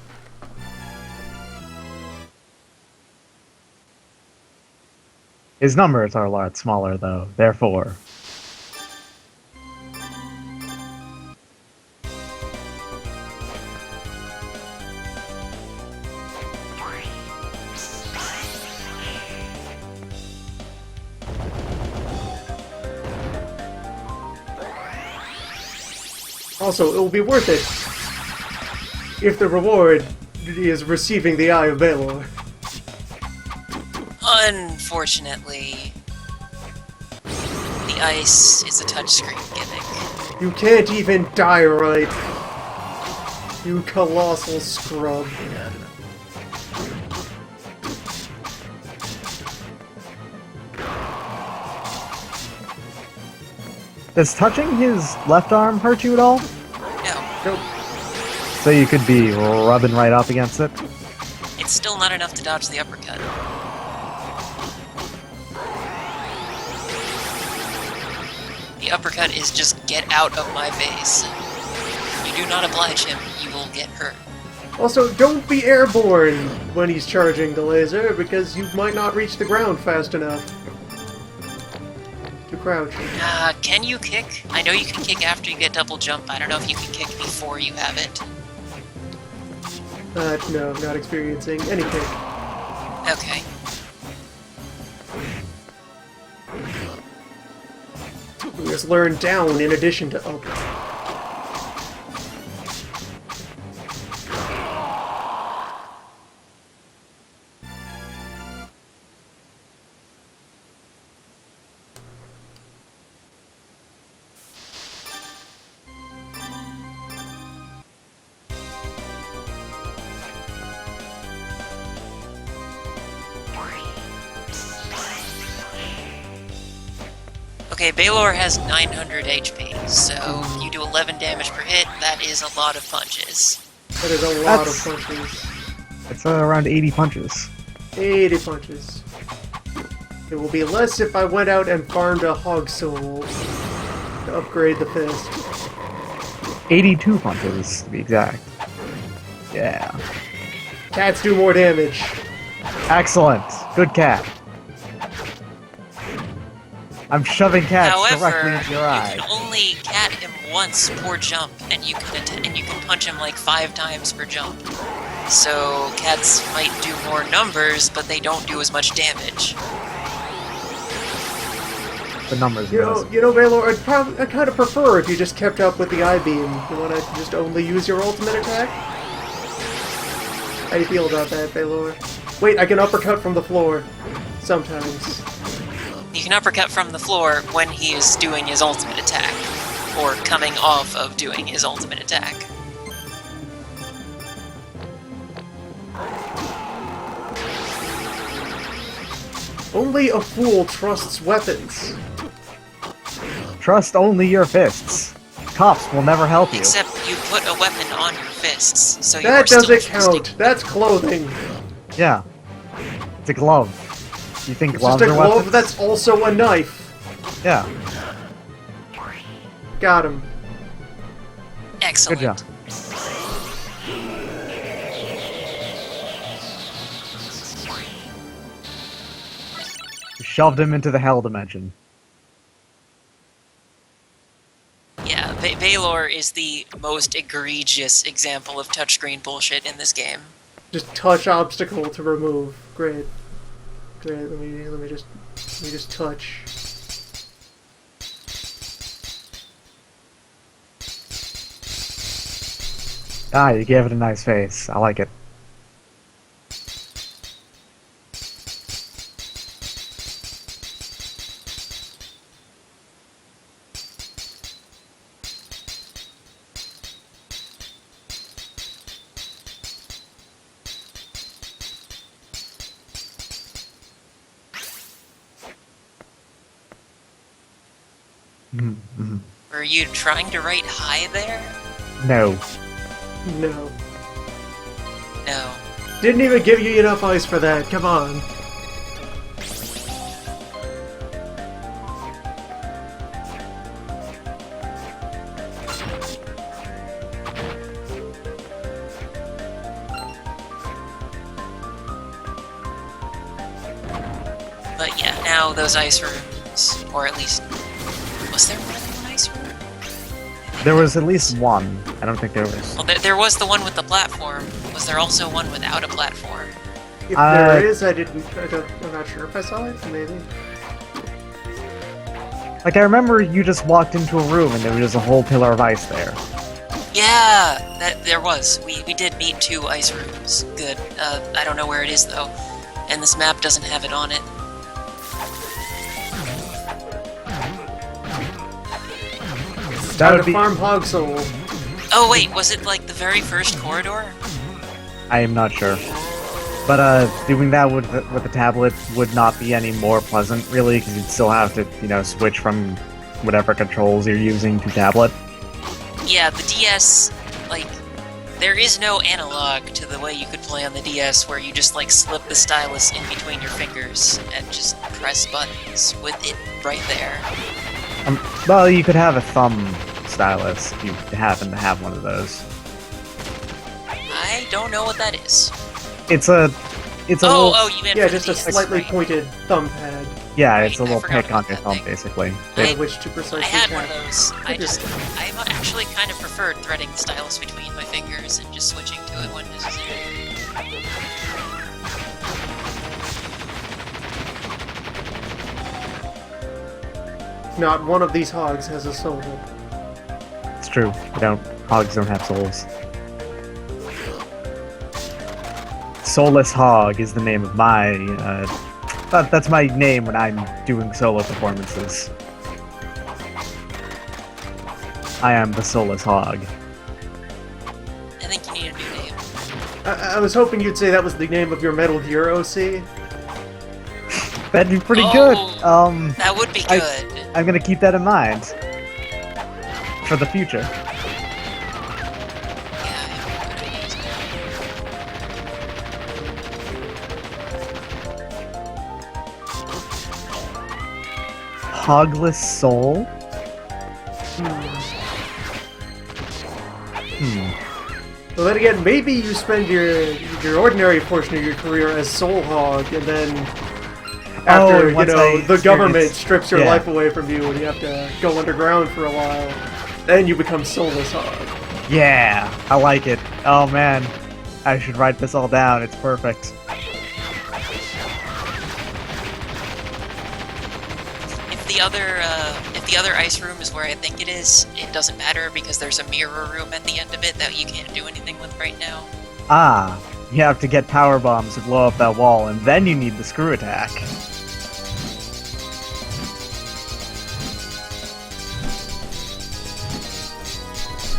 His numbers are a lot smaller, though, therefore. Also, it will be worth it if the reward is receiving the Eye of Balor. Unfortunately, the ice is a touchscreen gimmick. You can't even die right. You colossal scrub. Does touching his left arm hurt you at all? No, Nope. So you could be rubbing right up against it? it's still not enough to dodge the uppercut. The uppercut is just get out of my face. You do not oblige him, you will get hurt. Also, don't be airborne when he's charging the laser, because you might not reach the ground fast enough to crouch. Can you kick? I know you can kick after you get double jump. I don't know if you can kick before you have it. No, not experiencing any kick. Okay. We just learn down in addition to up. Okay, Balor has 900 HP, so if you do 11 damage per hit, that is a lot of punches. That is a lot That's- of punches. It's around 80 punches. 80 punches. It will be less if I went out and farmed a hog soul to upgrade the fist. 82 punches, to be exact. Yeah. Cats do more damage. Excellent. Good cat. I'm shoving cats directly However, into your you eye. can only cat him once per jump, and you can punch him like 5 times per jump. So cats might do more numbers, but they don't do as much damage. The numbers. You know, Balor, I'd kind of prefer if you just kept up with the eye beam. You want to just only use your ultimate attack? How do you feel about that, Balor? Wait, I can uppercut from the floor. Sometimes. You can uppercut from the floor when he is doing his ultimate attack, or coming off of doing his ultimate attack. Only a fool trusts weapons. Trust only your fists. Cops will never help you. Except you put a weapon on your fists, so you are That still doesn't trusting. count. That's clothing. Yeah. It's a glove. You think It's gloves just a are glove weapons? that's also a knife. Yeah. Got him. Excellent. Good job. You shoved him into the hell dimension. Yeah, Balor is the most egregious example of touchscreen bullshit in this game. Just touch obstacle to remove. Great. Great. Let me just touch. Ah, you gave it a nice face. I like it. Mm-hmm. Were you trying to write hi there? No. No. No. Didn't even give you enough ice for that. Come on. But yeah, now those ice rooms, or at least, was there more than one ice room? There was at least one. I don't think there was. Well, there was the one with the platform. Was there also one without a platform? If there is, I'm not sure if I saw it. Maybe. Like, I remember you just walked into a room and there was just a whole pillar of ice there. Yeah, that there was. We did meet 2 ice rooms. Good. I don't know where it is though, and this map doesn't have it on it. That Time would to be. farm hog soul. Oh wait, was it like the very first corridor? I am not sure. But doing that with the tablet would not be any more pleasant, really, because you'd still have to, switch from whatever controls you're using to tablet. Yeah, the DS, like, there is no analog to the way you could play on the DS where you just, like, slip the stylus in between your fingers and just press buttons with it right there. Well, you could have a thumb stylus if you happen to have one of those. I don't know what that is. It's a little, You meant Yeah, for the just a DS, slightly right. pointed thumb pad yeah, right, it's a I little forgot pick on about your that thumb, thing. basically. I- with which to precisely I had one of tap. those. I actually kind of preferred threading the stylus between my fingers and just switching to it when necessary. Not one of these hogs has a soul. It's true. Hogs don't have souls. Soulless Hog is the name of my, that's my name when I'm doing solo performances. I am the Soulless Hog. I think you need a new name. I was hoping you'd say that was the name of your Metal Gear OC. That'd be pretty Oh, good. That would be I- good. I'm gonna keep that in mind. For the future. Hogless Soul? Well, then again, maybe you spend your ordinary portion of your career as Soul Hog, and then after once I the government experience- strips your yeah. life away from you, and you have to go underground for a while, then you become Soulless Hog. Yeah, I like it. Oh man, I should write this all down. It's perfect. If the other ice room is where I think it is, it doesn't matter because there's a mirror room at the end of it that you can't do anything with right now. Ah, you have to get power bombs to blow up that wall, and then you need the screw attack.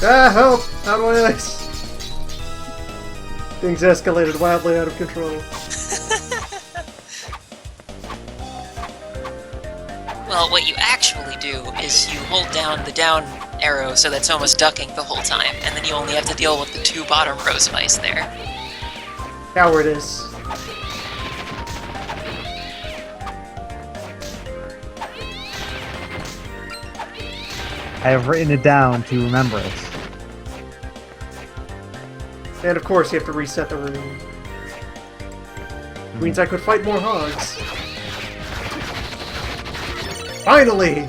Ah, help! How do I ice? Things escalated wildly out of control. Well, what you actually do is you hold down the down arrow so that's almost ducking the whole time, and then you only have to deal with the 2 bottom rows of ice there. Cowardice. I have written it down to remember it. And of course, you have to reset the room. Means I could fight more hogs. Finally!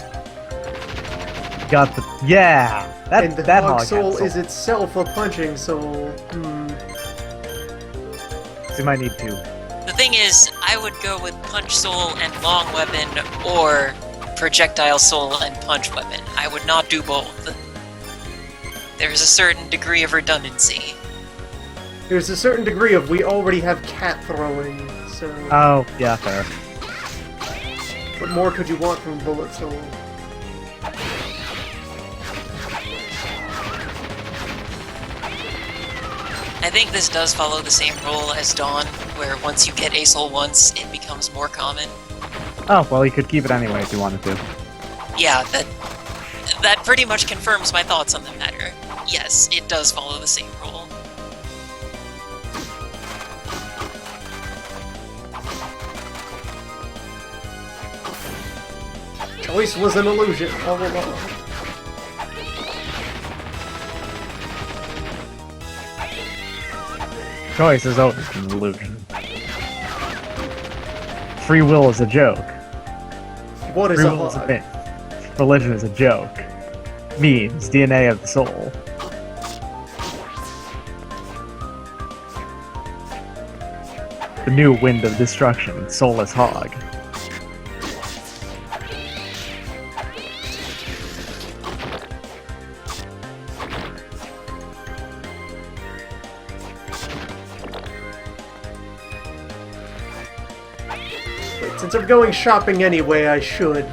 Got the that And the that hog hog soul had is itself a punching soul. So you might need 2. The thing is, I would go with punch soul and long weapon, or projectile soul and punch weapon. I would not do both. There's a certain degree of redundancy. There's a certain degree of we already have cat throwing, so Oh, yeah, fair. what more could you want from bullet soul? I think this does follow the same rule as Dawn, where once you get a soul once, it becomes more common. Oh, well, you could keep it anyway if you wanted to. Yeah, that pretty much confirms my thoughts on the matter. Yes, it does follow the same rule. Choice was an illusion all along. Choice is always an illusion. Free will is a joke. What is Free a will is a hog? myth. Religion is a joke. Memes, DNA of the soul. The new wind of destruction, soulless hog. Since I'm going shopping anyway, I should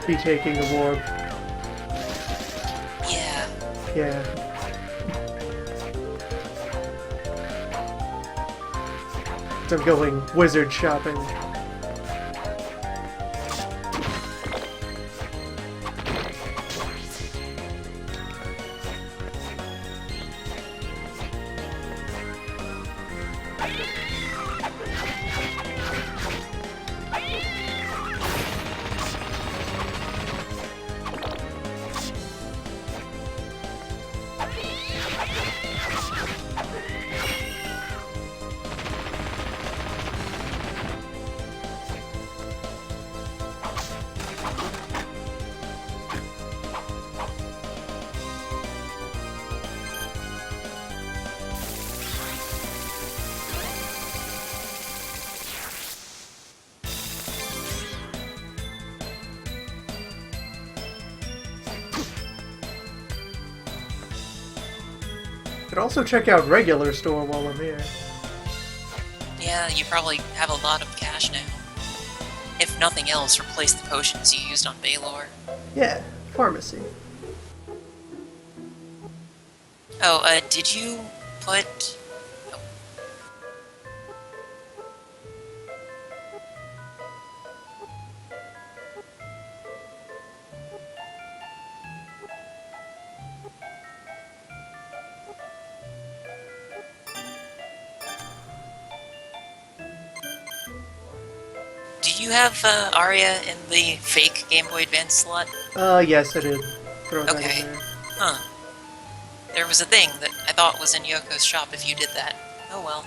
be taking a warp. Yeah. Yeah. So I'm going wizard shopping. Could also check out regular store while I'm here. Yeah, you probably have a lot of cash now. If nothing else, replace the potions you used on Baylor. Yeah, pharmacy. Oh, did you put... Do you have Arya in the fake Game Boy Advance slot? Yes, I did. Throw that Okay. in there. Huh. There was a thing that I thought was in Yoko's shop if you did that. Oh well.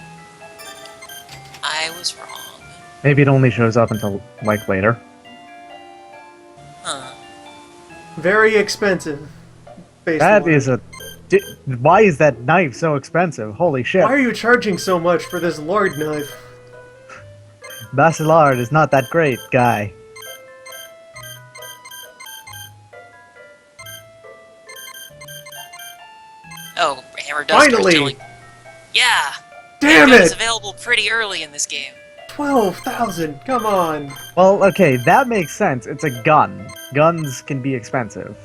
I was wrong. Maybe it only shows up until, like, later. Huh. Very expensive. That Baseline. is a... Why is that knife so expensive? Holy shit. Why are you charging so much for this lord knife? Bacillard is not that great, guy. Oh, Hammer does start Finally! killing. Yeah! Damn It was it! available pretty early in this game. 12,000, come on! Well, okay, that makes sense. It's a gun. Guns can be expensive.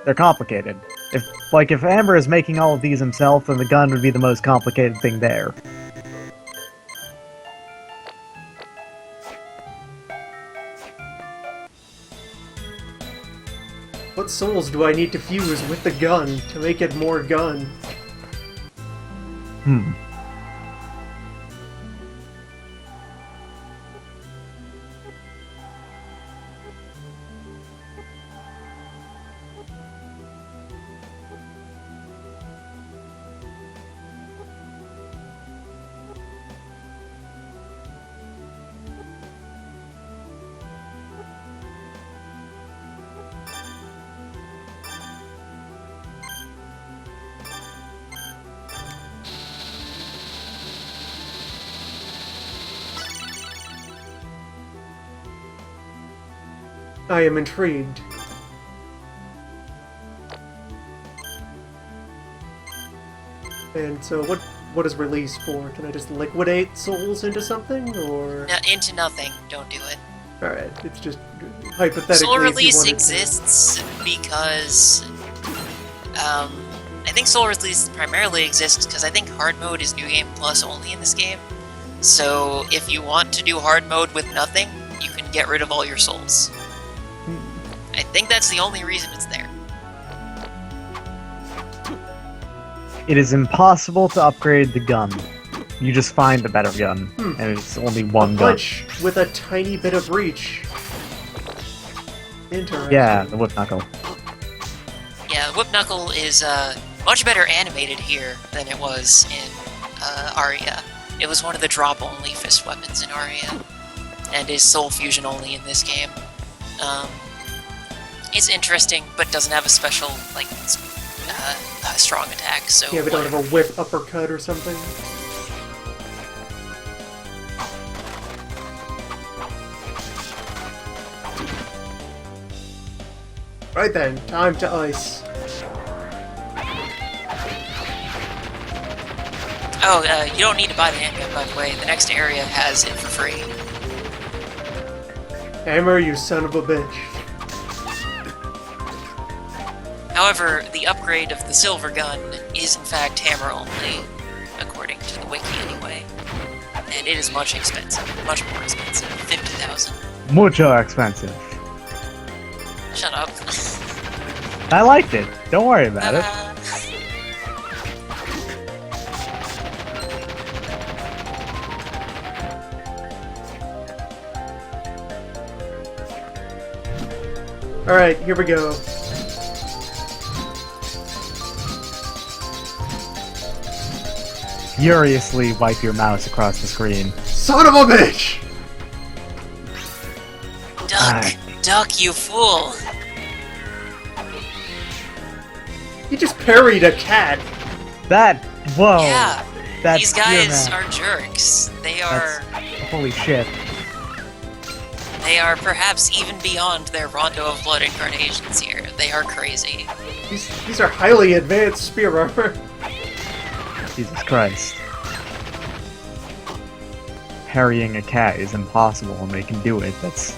They're complicated. If Amber is making all of these himself, then the gun would be the most complicated thing there. What souls do I need to fuse with the gun to make it more gun? Hmm. I am intrigued. And so what is release for? Can I just liquidate souls into something, or...? No, into nothing. Don't do it. Alright, it's just hypothetically Soul if you Release wanted to. exists because... I think Soul Release primarily exists because I think Hard Mode is New Game Plus only in this game. So if you want to do Hard Mode with nothing, you can get rid of all your souls. I think that's the only reason it's there. It is impossible to upgrade the gun. You just find a better gun, and it's only one gun. Punch with a tiny bit of reach. Interesting. Yeah, the whip knuckle. Yeah, Whip Knuckle is much better animated here than it was in Aria. It was one of the drop-only fist weapons in Aria, and is Soul Fusion only in this game. It's interesting, but doesn't have a special, like, strong attack, so... Yeah, we don't have a whip uppercut or something. Right then, time to ice. Oh, you don't need to buy the handgun, by the way. The next area has it for free. Hammer, you son of a bitch. However, the upgrade of the silver gun is in fact hammer only, according to the wiki anyway. And it is much expensive. Much more expensive. 50,000. Mucho expensive. Shut up. I liked it. Don't worry about it. Alright, here we go. Furiously wipe your mouse across the screen. Son of a bitch! Duck! Duck, you fool! You just parried a cat. That, whoa. Yeah, That's these guys pure are jerks. They are... holy shit. They are perhaps even beyond their Rondo of Blood incarnations here. They are crazy. These are highly advanced spear armor. Jesus Christ. Parrying a cat is impossible and they can do it. That's...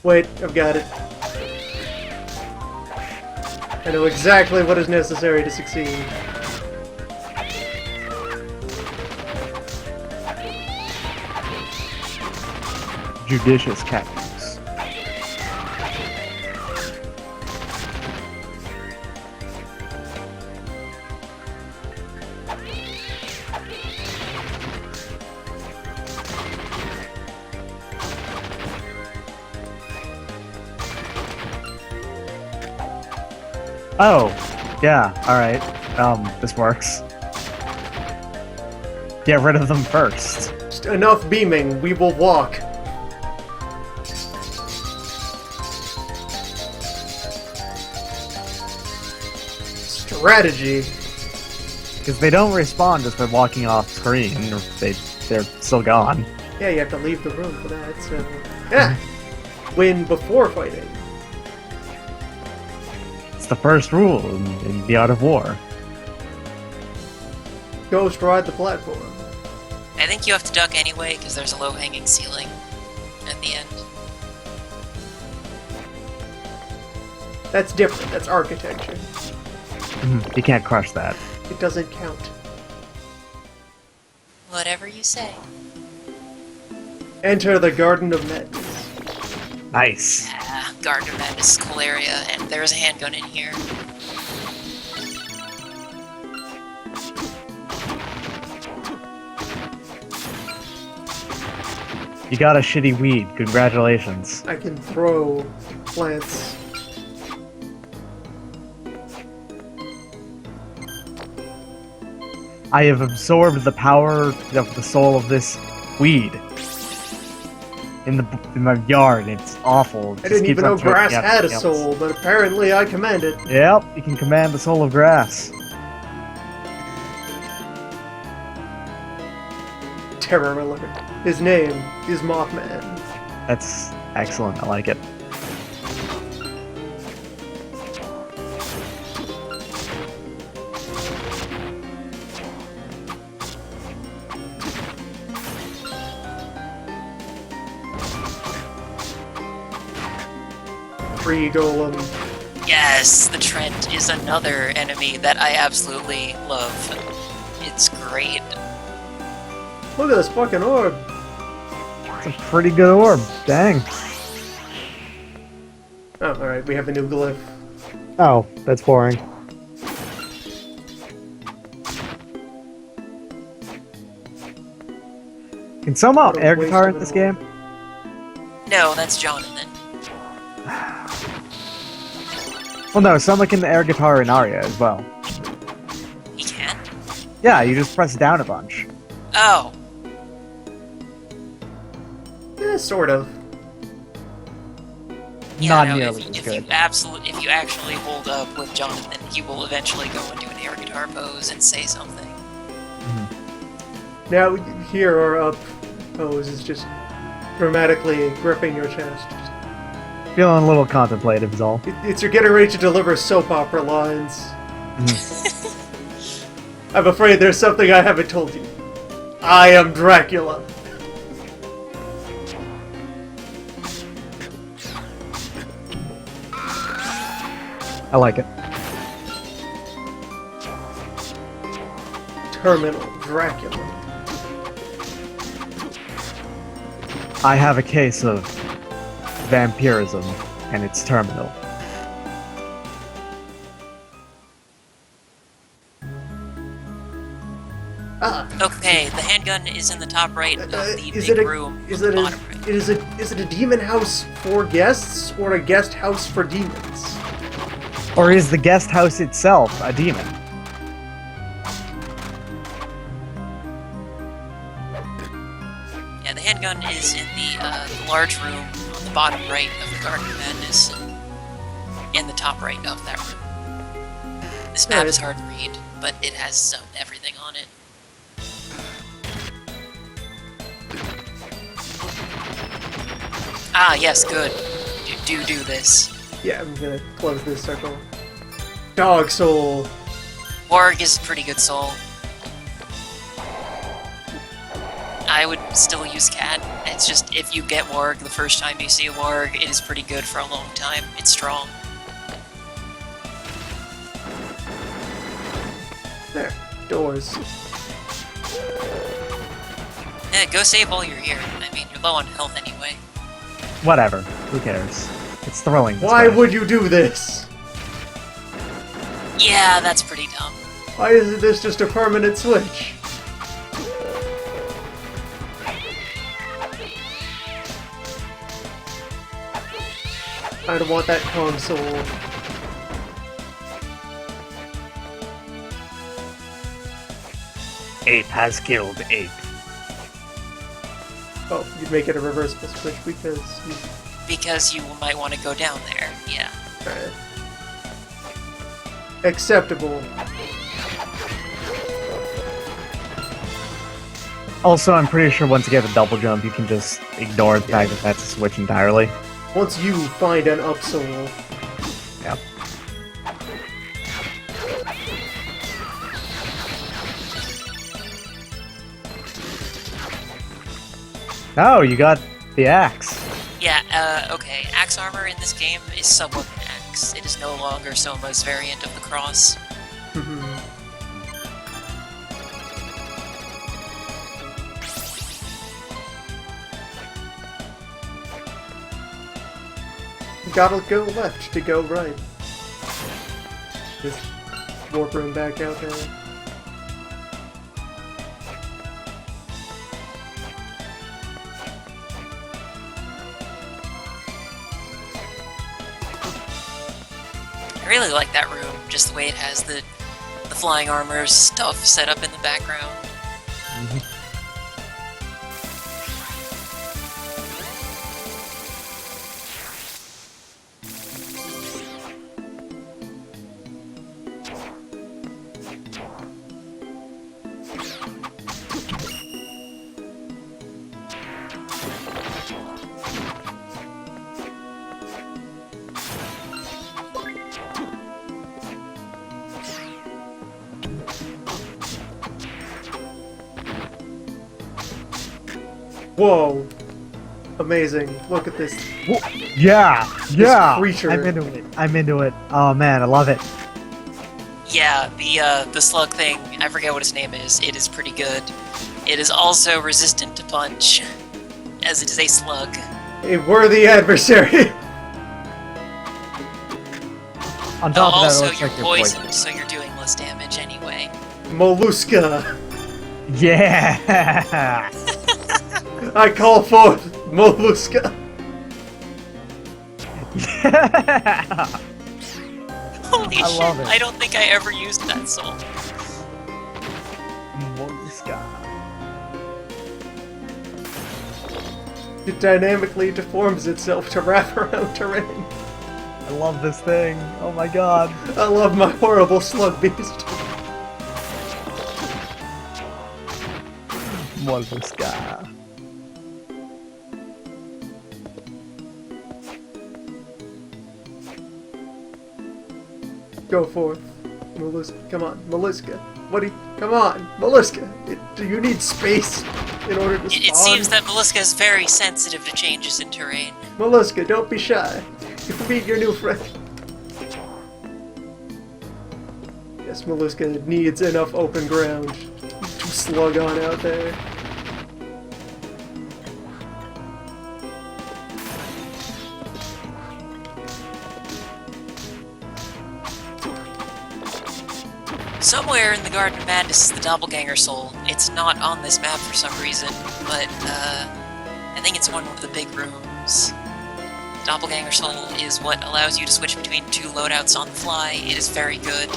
Wait, I've got it. I know exactly what is necessary to succeed. Judicious cat use. Oh, yeah, alright. This works. Get rid of them first. Just enough beaming, we will walk. Strategy. Because they don't respond just by walking off screen. They're still gone. Yeah, you have to leave the room for that, so... Yeah! Win before fighting. It's the first rule in the Art of War. Ghost ride the platform. I think you have to duck anyway, because there's a low-hanging ceiling at the end. That's different, that's architecture. You can't crush that. It doesn't count. Whatever you say. Enter the Garden of Madness. Nice. Garden of Madness is a cool area, and there's a handgun in here. You got a shitty weed. Congratulations. I can throw plants. I have absorbed the power of the soul of this weed. In my yard, it's awful. It I just didn't keeps even know on choking grass out had a everything else. soul, but apparently I command it. Yep, you can command the soul of grass. Terror alert. His name is Mothman. That's excellent. I like it. Free Golem. Yes, the Trent is another enemy that I absolutely love. It's great. Look at this fucking orb. It's a pretty good orb. Dang. Oh, alright, we have a new glyph. Oh, that's boring. Can someone What a air waste guitar of in this an game? No, that's Jonathan. Well, no, someone can air guitar in Aria as well. He can? Yeah, you just press down a bunch. Oh. Sort of. Yeah, Not no, nearly if, as if good. if you actually hold up with Jonathan, he will eventually go into an air guitar pose and say something. Now, here our up pose is just dramatically gripping your chest. Feeling a little contemplative is all. It's you're getting ready to deliver soap opera lines. I'm afraid there's something I haven't told you. I am Dracula. I like it. Terminal Dracula. I have a case of vampirism, and it's terminal. Okay, the handgun is in the top right of the Is big it a room. is on it the a bottom right. is it a demon house for guests or a guest house for demons? Or is the guest house itself a demon? Yeah, the handgun is in the large room on the bottom right of the Garden of Madness, and the top right of that room. This map is hard to read, but it has everything on it. Ah, yes, good. Do this. Yeah, I'm gonna close this circle. Dog soul. Warg is a pretty good soul. I would still use Cat. It's just, if you get Warg the first time you see a Warg, it is pretty good for a long time. It's strong. There. Doors. Yeah, go save while you're here. I mean, you're low on health anyway. Whatever. Who cares? It's thrilling. this Why way. would you do this? Yeah, that's pretty dumb. Why isn't this just a permanent switch? I don't want that console. Ape has killed ape. Oh, you'd make it a reversible switch because you... Because you might want to go down there, yeah. Alright. Acceptable. Also, I'm pretty sure once you get the double jump, you can just ignore the fact that that's a switch entirely. Once you find an up soul. Yep. Oh, you got the axe. Yeah, okay. Axe armor in this game is sub-weapon axe. It is no longer Soma's variant of the cross. Gotta go left to go right. Just warp room back out there. I really like that room, just the way it has the flying armor stuff set up in the background. Whoa! Amazing. Look at this. Yeah, yeah. creature. I'm into it. I'm into it. Oh man, I love it. Yeah, the slug thing, I forget what its name is, it is pretty good. It is also resistant to punch, as it is a slug. A worthy adversary! On top of that, it Also, looks you're like you're poisoned, so you're doing less damage anyway. Mollusca! Yeah. I call forth Mollusca! Holy I shit, love it. I don't think I ever used that soul. Mollusca. It dynamically deforms itself to wrap around terrain. I love this thing. Oh my god. I love my horrible slug beast. Mollusca. Go forth. Molluska, come on. Molluska. What do you... Come on, Molluska. Do you need space in order to spawn? It seems that Molluska is very sensitive to changes in terrain. Molluska, don't be shy. You meet your new friend. Yes, Molluska needs enough open ground to slug on out there. Somewhere in the Garden of Madness is the Doppelganger Soul. It's not on this map for some reason, but I think it's one of the big rooms. Doppelganger Soul is what allows you to switch between 2 loadouts on the fly. It is very good.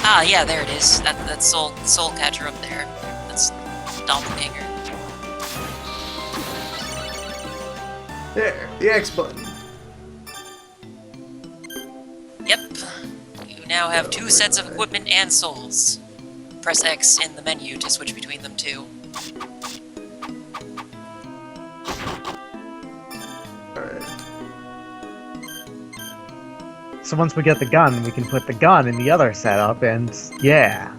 Ah, yeah, there it is. That's soul catcher up there. That's Doppelganger. There, the X button. Yep. You now have 2 sets of equipment and souls. Press X in the menu to switch between them too. Alright. So once we get the gun, we can put the gun in the other setup, and yeah.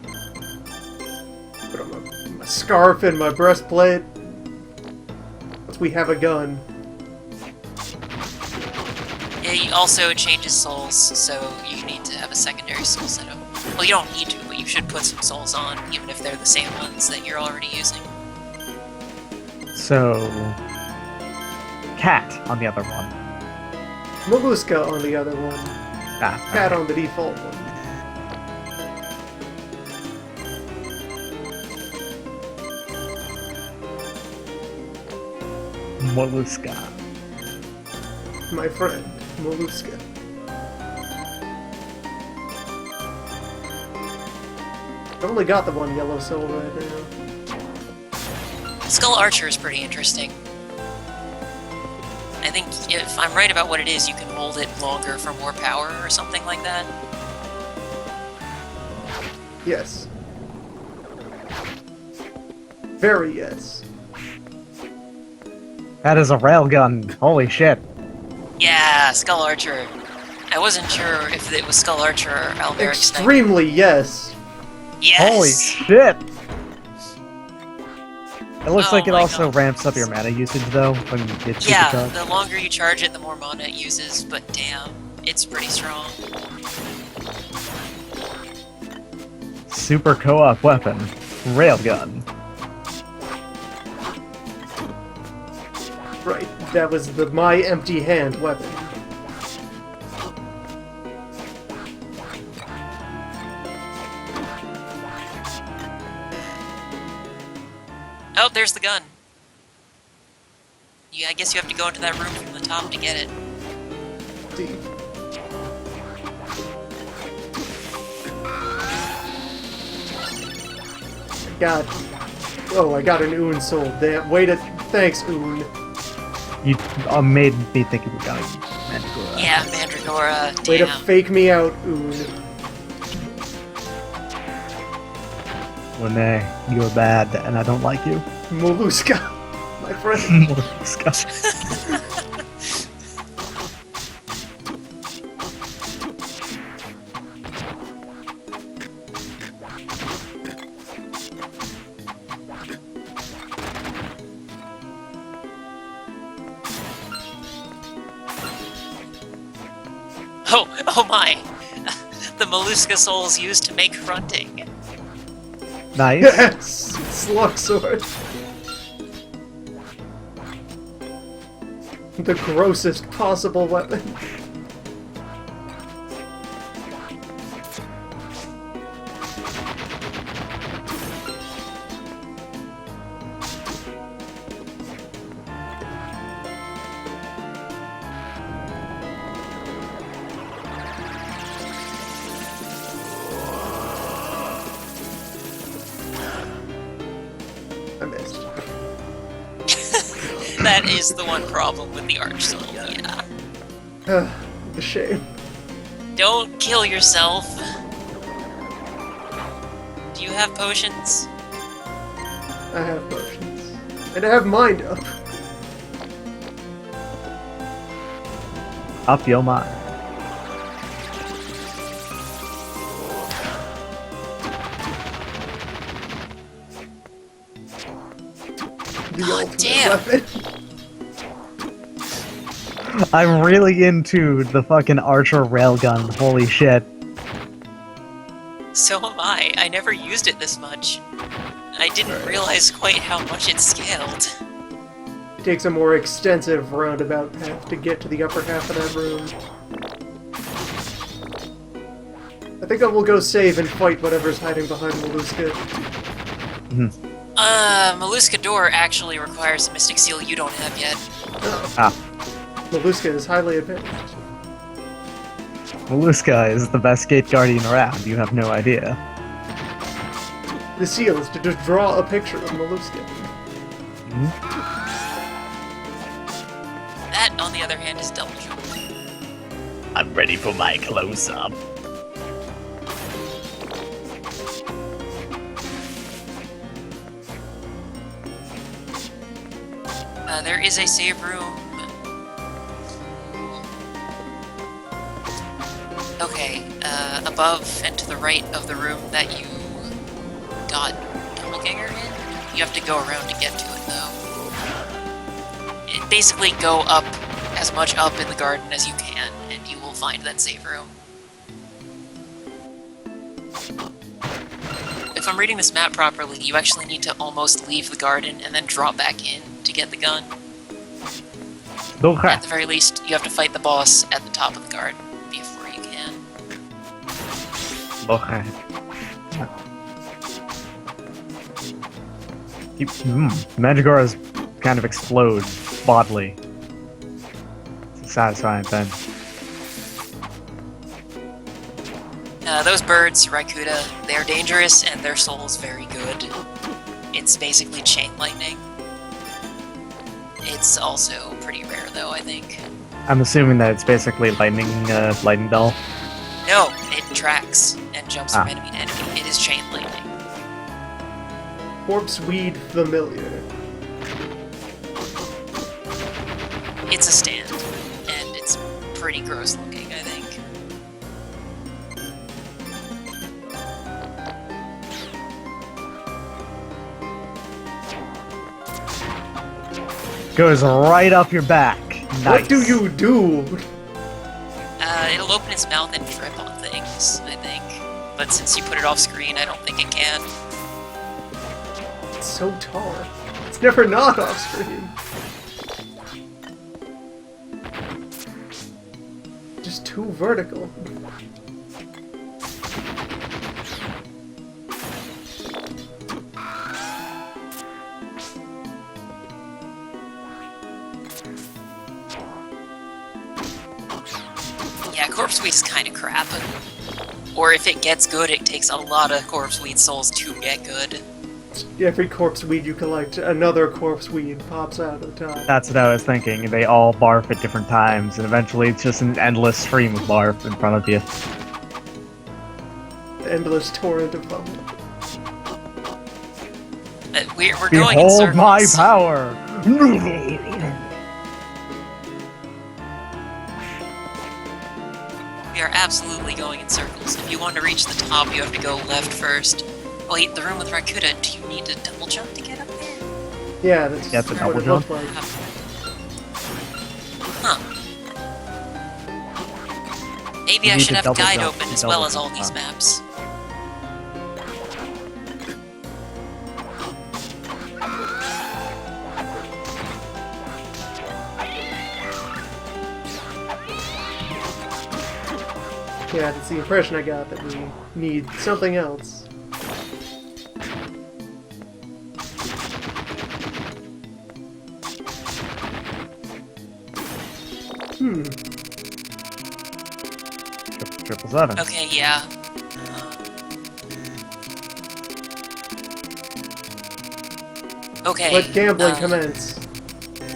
Put on my scarf and my breastplate. Once we have a gun. Yeah, also it changes souls, so you need to have a secondary soul setup. Well, you don't need to, but you should put some souls on, even if they're the same ones that you're already using. So... Cat on the other one. Molluska on the other one. Ah, Cat alright. on the default one. Molluska. My friend, Molluska. I've only got the one yellow soul right now. Skull Archer is pretty interesting. I think if I'm right about what it is, you can hold it longer for more power or something like that. Yes. Very yes. That is a railgun. Holy shit. Yeah, Skull Archer. I wasn't sure if it was Skull Archer or Almeric Sniper. Extremely yes. Yes! Holy shit! It looks Oh like it my also God. ramps up your mana usage, though, when you get super Yeah, charged. the longer you charge it, the more mana it uses, but damn, it's pretty strong. Super co-op weapon. Railgun. Right, that was the my empty hand weapon. Oh, there's the gun. Yeah, I guess you have to go into that room from the top to get it. See. I got an Oon soul. Damn, wait a... Thanks, Oon. You made me think you were going Mandragora. Yeah, Mandragora, Way to damn. fake me out, Oon. Renee, you're bad, and I don't like you. Molluska, my friend. Molluska. Oh my! The Molluska souls used to make fronting. Nice. Yes! Slug sword. The grossest possible weapon. I missed. That is the one problem with the Arch Soul, yeah. The shame. Don't kill yourself. Do you have potions? I have potions. And I have mind up. Up your mind. The God ultimate damn. weapon. I'm really into the fucking archer railgun. Holy shit. So am I. I never used it this much. I didn't realize quite how much it scaled. Takes a more extensive roundabout path to get to the upper half of that room. I think I will go save and fight whatever's hiding behind Maluska. Maluska door actually requires a mystic seal you don't have yet. Oh. Ah. Maluska is highly advanced. Maluska is the best gate guardian around. You have no idea. The seal is to just draw a picture of Maluska. That, on the other hand, is double jump. I'm ready for my close-up. There is a save room. Okay, above and to the right of the room that you got Doppelganger in. You have to go around to get to it, though. Basically, go up as much up in the garden as you can, and you will find that save room. If I'm reading this map properly, you actually need to almost leave the garden and then drop back in to get the gun. Okay. At the very least, you have to fight the boss at the top of the garden before you can. Okay. Magigoras kind of explode bodily. It's a satisfying thing. Those birds, Raikuda, they're dangerous and their soul's very good. It's basically chain lightning. It's also pretty rare, though, I think. I'm assuming that it's basically lightning bell. No, it tracks and jumps from enemy to enemy. It is chain lightning. Corpse Weed Familiar. It's a stand, and it's pretty gross looking, I think. Goes right up your back. Nice. What do you do? It'll open its mouth and drip on things, I think. But since you put it off screen, I don't think it can. It's so tall. It's never not off screen. Just too vertical. Yeah, Corpse Weed is kind of crap. Or if it gets good, it takes a lot of Corpse Weed souls to get good. Every corpse weed you collect, another corpse weed pops out at the top. That's what I was thinking. They all barf at different times, and eventually it's just an endless stream of barf in front of you. The endless torrent of vomit. We're going in Behold circles. my power! We are absolutely going in circles. If you want to reach the top, you have to go left first. Wait, the room with Raikuda, do you need to double jump to get up there? Yeah, that's Yeah, it's a what double it looked jump. like. Huh. Maybe You I need should to have a double guide jump open to as double well as all jump these up. maps. Yeah, that's the impression I got, that we need something else. Triple seven. Okay, yeah. Okay. Let gambling commence.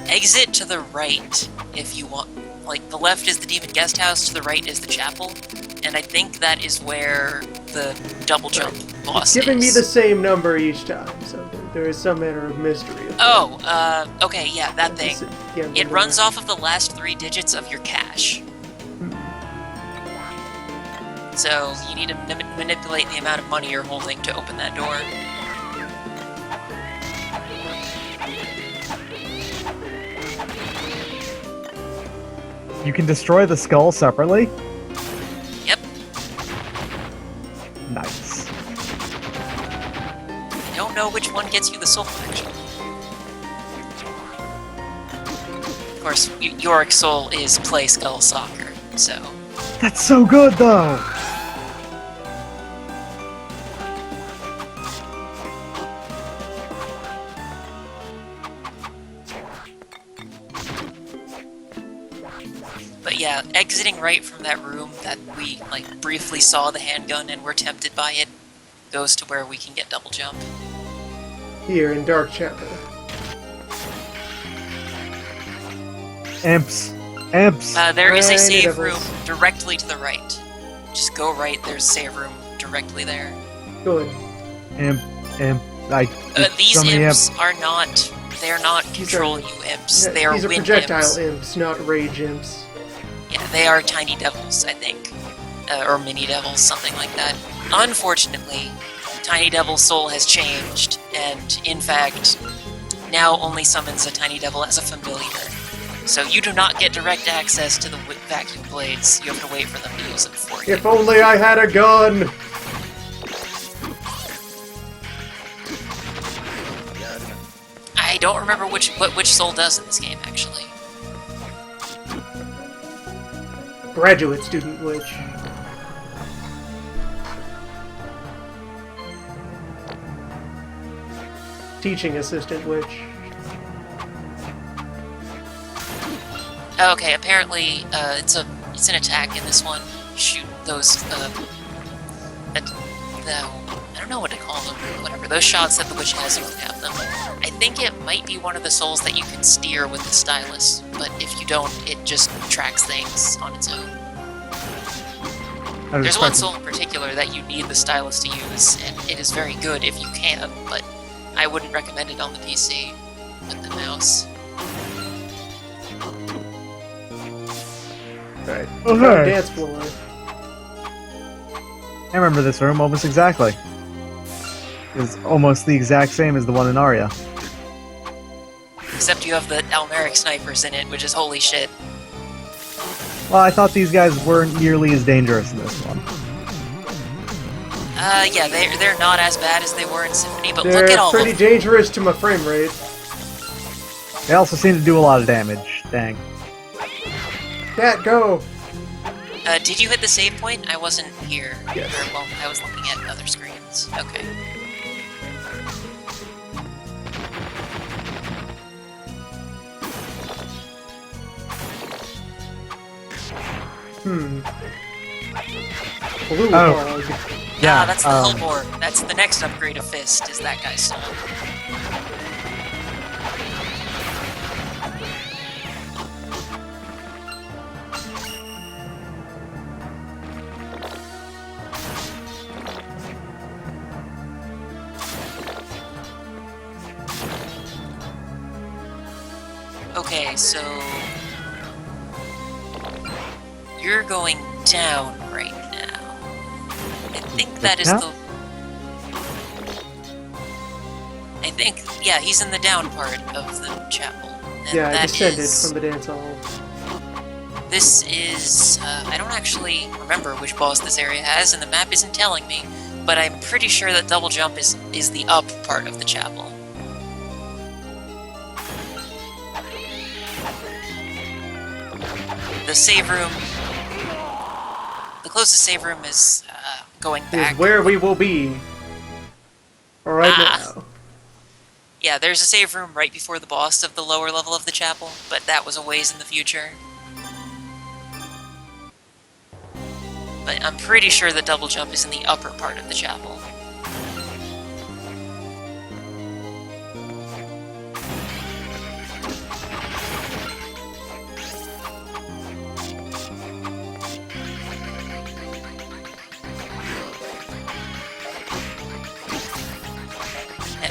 Exit to the right if you want like, the left is the demon guest house, to the right is the chapel, and I think that is where the double jump boss It's giving me is. the same number each time, so there is some manner of mystery. Oh, okay, yeah, that thing. Yeah, It runs off of the last 3 digits of your cash. So you need to manipulate the amount of money you're holding to open that door. You can destroy the skull separately? Yep. Nice. I don't know which one gets you the soul, actually. Of course, Yorick's soul is play Skull Soccer, so... That's so good, though! But yeah, exiting right from that room that we, like, briefly saw the handgun and were tempted by it, goes to where we can get double jump. Here in Dark Chapel. Imps. Imps! There is a Tiny save devils. room directly to the right. Just go right, there's a save room directly there. Good. Imp. These so many imps are not... They're not These control are- you imps. They are These are wind projectile imps. imps, not rage imps. Yeah, they are tiny devils, I think. Or mini devils, something like that. Unfortunately, Tiny Devil's soul has changed, and in fact, now only summons a Tiny Devil as a familiar. So you do not get direct access to the vacuum blades. You have to wait for them to use them for you. If only I had a gun! I don't remember what which soul does in this game, actually. Graduate student witch. Teaching assistant witch. Okay, apparently it's an attack in this one. Shoot those I don't know what to call them, whatever. Those shots that the witch has, you don't have them. I think it might be one of the souls that you can steer with the stylus, but if you don't, it just tracks things on its own. There's one soul in particular that you need the stylus to use, and it is very good if you can, but I wouldn't recommend it on the PC with the mouse. Right. Okay. Dance floor. I remember this room almost exactly. It's almost the exact same as the one in Aria. Except you have the Almeric snipers in it, which is holy shit. Well, I thought these guys weren't nearly as dangerous in this one. Yeah, they're not as bad as they were in Symphony, but They're look at all pretty of them. dangerous to my frame rate. They also seem to do a lot of damage. Dang. Cat, go! Did you hit the save point? I wasn't here. Yes. Or, well, I was looking at other screens. Okay. Blue Oh. hog. Yeah, that's the Hellbore. That's the next upgrade of Fist, is that guy's soul. Okay, so... You're going down right now. I think that is Yeah? the... I think, yeah, he's in the down part of the chapel. And Yeah, I that descended is- from the dance hall. This is... I don't actually remember which boss this area has, and the map isn't telling me, but I'm pretty sure that double jump is the up part of the chapel. The save room... The closest save room is going back. Is where we will be. Right Ah. now. Yeah, there's a save room right before the boss of the lower level of the chapel, but that was a ways in the future. But I'm pretty sure that double jump is in the upper part of the chapel.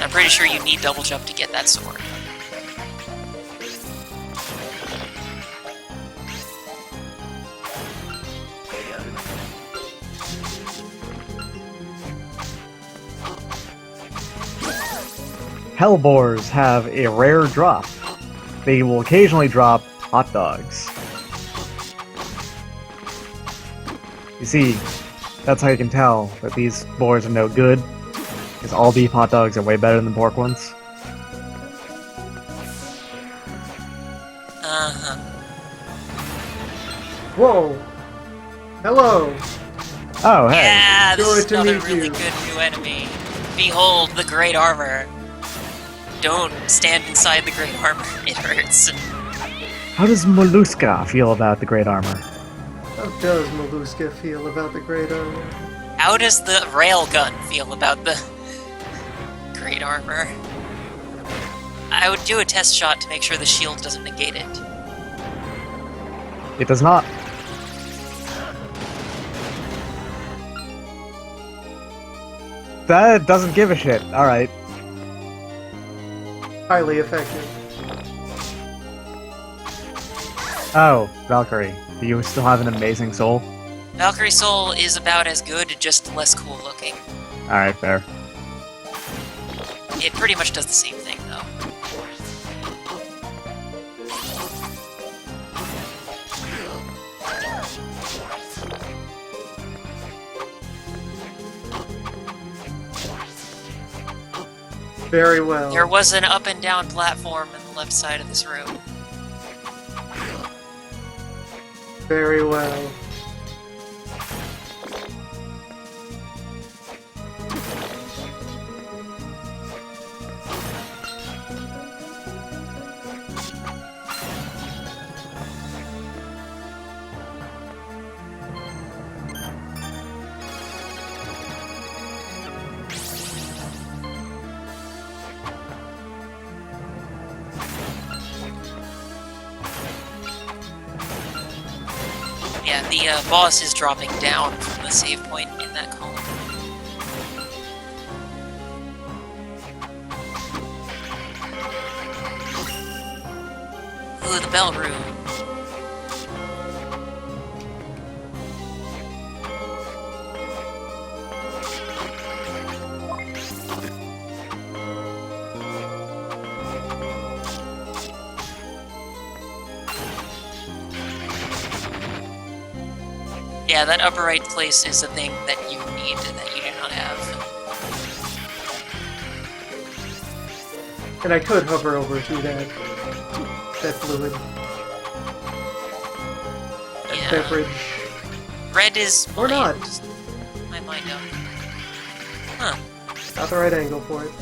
And I'm pretty sure you need double jump to get that sword. Hellboars have a rare drop. They will occasionally drop hot dogs. You see, that's how you can tell that these boars are no good, because all beef hot dogs are way better than pork ones. Uh-huh. Whoa! Hello! Oh, hey. Yeah, this Good is to another meet really you. good new enemy. Behold the great armor. Don't stand inside the great armor. It hurts. How does Molluska feel about the Great Armor? How does Molluska feel about the Great Armor? How does the railgun feel about the great armor? I would do a test shot to make sure the shield doesn't negate it. It does not. That doesn't give a shit. Alright. Highly effective. Oh, Valkyrie. Do you still have an amazing soul? Valkyrie Soul is about as good, just less cool looking. Alright, fair. It pretty much does the same thing, though. Very well. There was an up and down platform on the left side of this room. Very well. Yeah, the boss is dropping down from the save point in that column. Ooh, the bell room. Yeah, that upper right place is a thing that you need that you do not have. And I could hover over to that fluid. That Yeah. beverage. Red is Or not. My mind up. Huh. Not the right angle for it.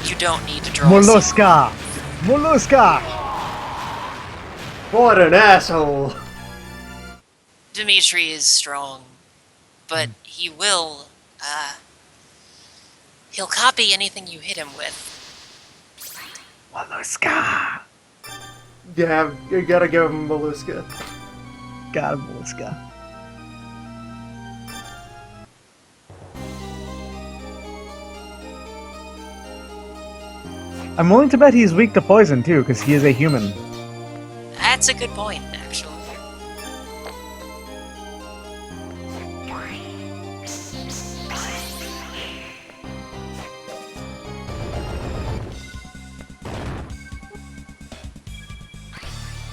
You don't need to draw a sequence. Molluska! Molluska! What an asshole! Dimitri is strong, but he will, he'll copy anything you hit him with. Molluska! Yeah, you gotta give him Molluska. Got him, Molluska. I'm willing to bet he's weak to poison too, because he is a human. That's a good point, actually.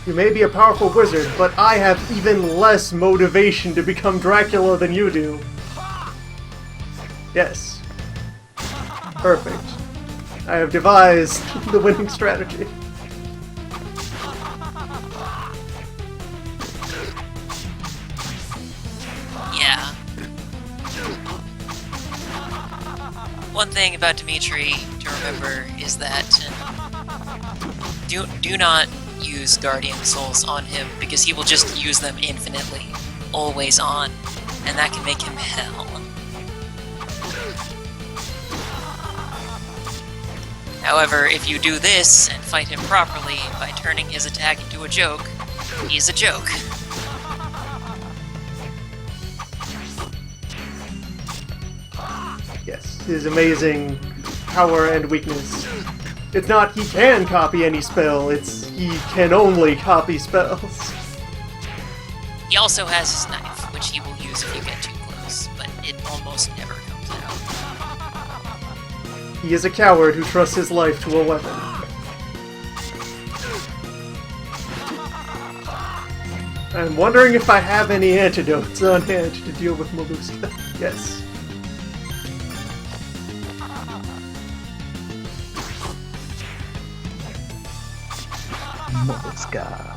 You may be a powerful wizard, but I have even less motivation to become Dracula than you do. Yes. Perfect. I have devised the winning strategy. Yeah. One thing about Dimitri to remember is that do not use Guardian Souls on him, because he will just use them infinitely, always on, and that can make him hell. However, if you do this and fight him properly by turning his attack into a joke, he's a joke. Yes, his amazing power and weakness. It's not he can copy any spell, it's he can only copy spells. He also has his knife, which he will use if you get too close, but it almost never comes out. He is a coward who trusts his life to a weapon. I'm wondering if I have any antidotes on hand to deal with Molluska. Yes. Molluska.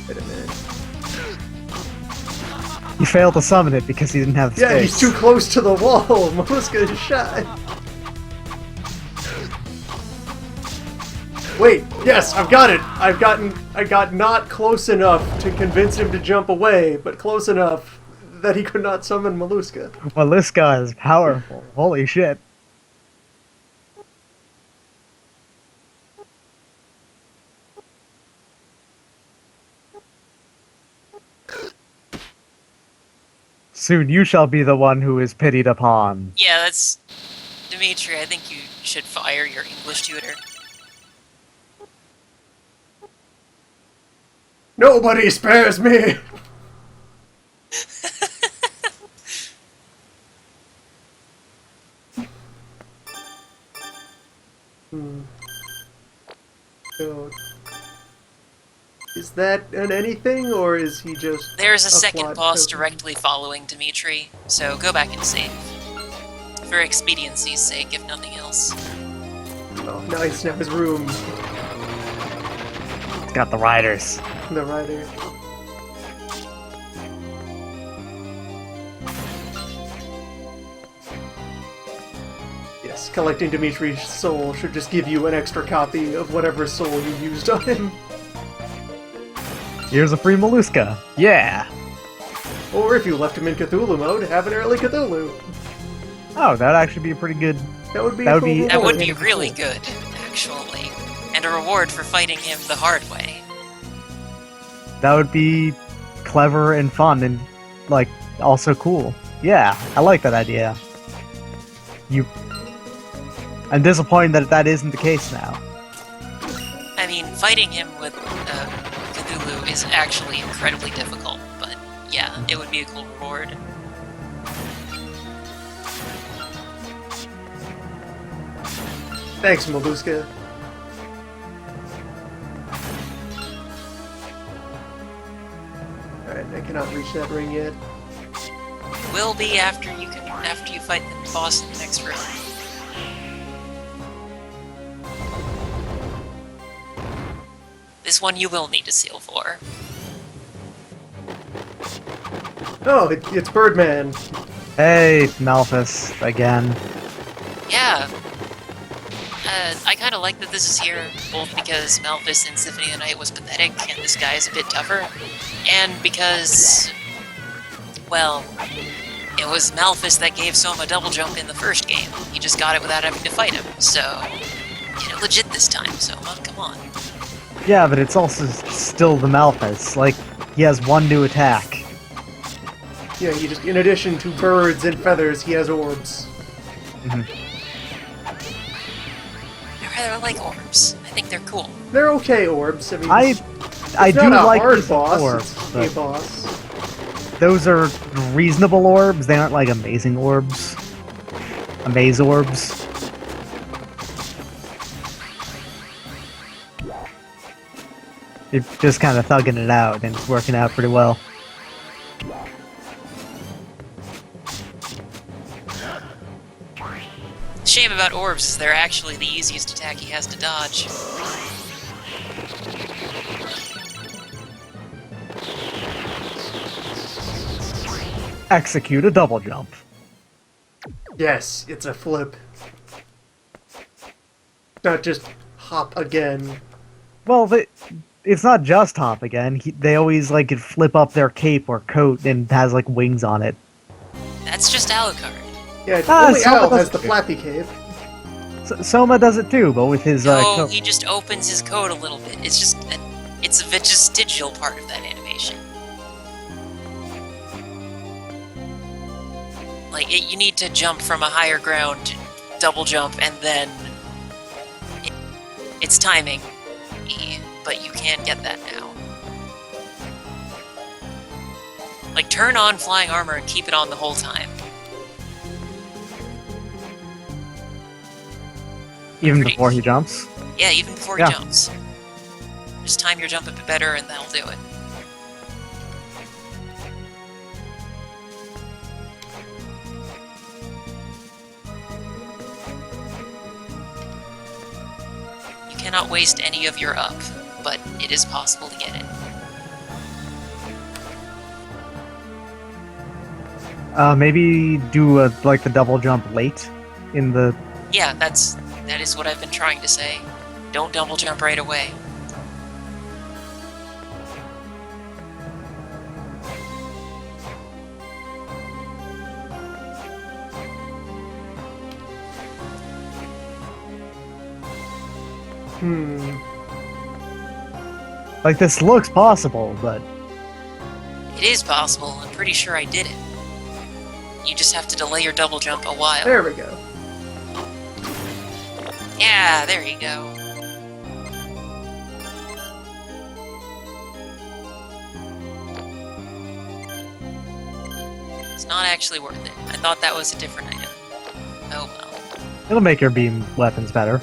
Wait a minute. He failed to summon it because he didn't have the Yeah, space. he's too close to the wall. Molluska is shy. Wait, yes, I've got it. I got not close enough to convince him to jump away, but close enough that he could not summon Molluska. Molluska is powerful. Holy shit. Soon you shall be the one who is pitied upon. Yeah, that's... Dimitri, I think you should fire your English tutor. Nobody spares me! So, is that an anything, or is he just There's a a second plot boss token? directly following Dimitri, so go back and save. For expediency's sake, if nothing else. Oh, nice, now his room. It's got the riders. The rider. Yes, collecting Dimitri's soul should just give you an extra copy of whatever soul you used on him. Here's a free Molluska. Yeah. Or if you left him in Cthulhu mode, have an early Cthulhu. Oh, that'd actually be a pretty good. That would be That a would cool be- reward. That would be really good, actually. And a reward for fighting him the hard way. That would be clever and fun and, like, also cool. Yeah, I like that idea. I'm disappointed that that isn't the case now. I mean, fighting him with Cthulhu is actually incredibly difficult, but yeah, it would be a cool reward. Thanks, Molluska. Alright, I cannot reach that ring yet. Will be after you fight the boss in the next room. This one you will need a seal for. Oh, it's Birdman. Hey, Malphus, again. Yeah. I kind of like that this is here, both because Malphus in Symphony of the Night was pathetic, and this guy is a bit tougher, and because, well, it was Malphus that gave Soma double jump in the first game. He just got it without having to fight him, so get it legit this time, Soma, come on. Yeah, but it's also still the Malphus. Like, he has one new attack. Yeah, he just, in addition to birds and feathers, he has orbs. I rather like orbs. I think they're cool. They're okay orbs. I mean, I it's do not a like hard these boss. orbs, It's but a boss. those are reasonable orbs. They aren't like amazing orbs. Amaze orbs. You're just kind of thugging it out, and it's working out pretty well. The shame about orbs is they're actually the easiest attack he has to dodge. Execute a double jump. Yes, it's a flip. Not just hop again. Well, it's not just hop again. They always like could flip up their cape or coat and has like wings on it. That's just Alucard. Yeah, only Soma Al does has the it too. flappy cape. Soma does it too, but with his No, coat. he just opens his coat a little bit. It's just it's a vestigial part of that animation. Like, you need to jump from a higher ground, double jump, and then it's timing. But you can't get that now. Like, turn on flying armor and keep it on the whole time. Even Pretty- before he jumps. Yeah, even before Yeah. he jumps. Just time your jump a bit better and that'll do it. You cannot waste any of your up, but it is possible to get it. Maybe do like the double jump late in the. Yeah, that is what I've been trying to say. Don't double jump right away. Like, this looks possible, but It is possible. I'm pretty sure I did it. You just have to delay your double jump a while. There we go. Yeah, there you go. It's not actually worth it. I thought that was a different item. Oh well. it'll make your beam weapons better.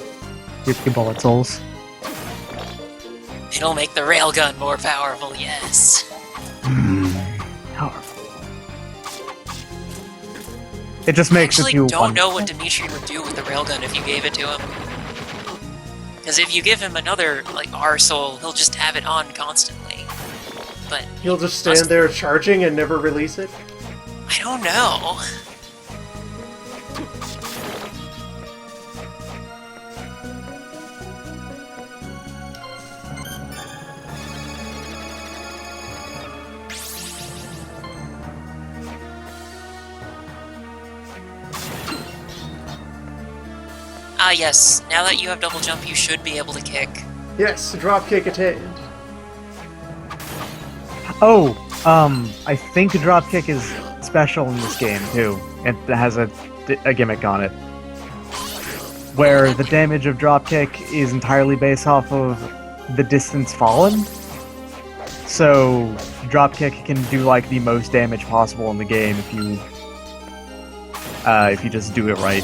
Your bullet souls. It'll make the railgun more powerful, yes. Powerful. It just makes I it do actually don't one. know what Dimitri would do with the railgun if you gave it to him. Because if you give him another, like, R-Soul, he'll just have it on constantly. But He'll just stand there charging and never release it. I don't know. Ah, yes. Now that you have double jump, you should be able to kick. Yes, drop kick attained. Oh, I think dropkick is special in this game too. It has a gimmick on it, where the damage of dropkick is entirely based off of the distance fallen. So dropkick can do like the most damage possible in the game if you just do it right.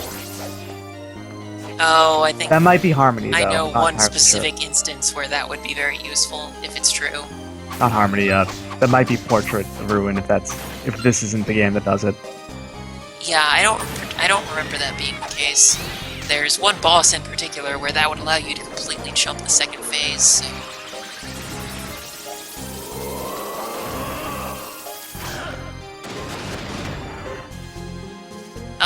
Oh, I think That might be Harmony though. I know not one entirely specific sure. instance where that would be very useful, if it's true. Not Harmony. That might be Portrait of Ruin if this isn't the game that does it. Yeah, I don't remember that being the case. There's one boss in particular where that would allow you to completely jump the second phase, so...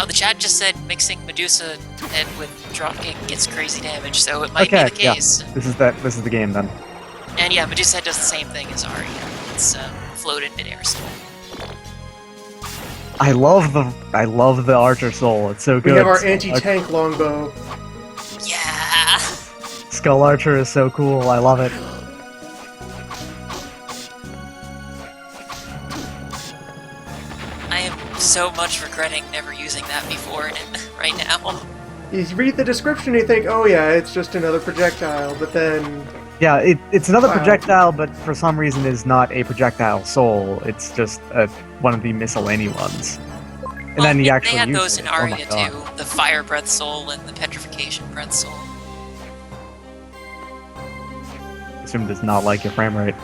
Oh, the chat just said mixing Medusa head with dropkick gets crazy damage, so it might Okay, be the yeah. case. This is the game then. And yeah, Medusa head does the same thing as Ari. It's floated midair still. I love the Archer Soul. It's so We good. have our anti-tank longbow. Yeah. Skull Archer is so cool. I love it. I am so much regretting never using that before and right now. You read the description, you think, oh yeah, it's just another projectile, but then Yeah, it's another Wow. projectile, but for some reason is not a projectile soul. It's just one of the miscellany ones. And Well, then you they actually had use those it. in Oh my Aria God. too. The Fire Breath Soul and the Petrification Breath Soul. Assume does not like your frame rate.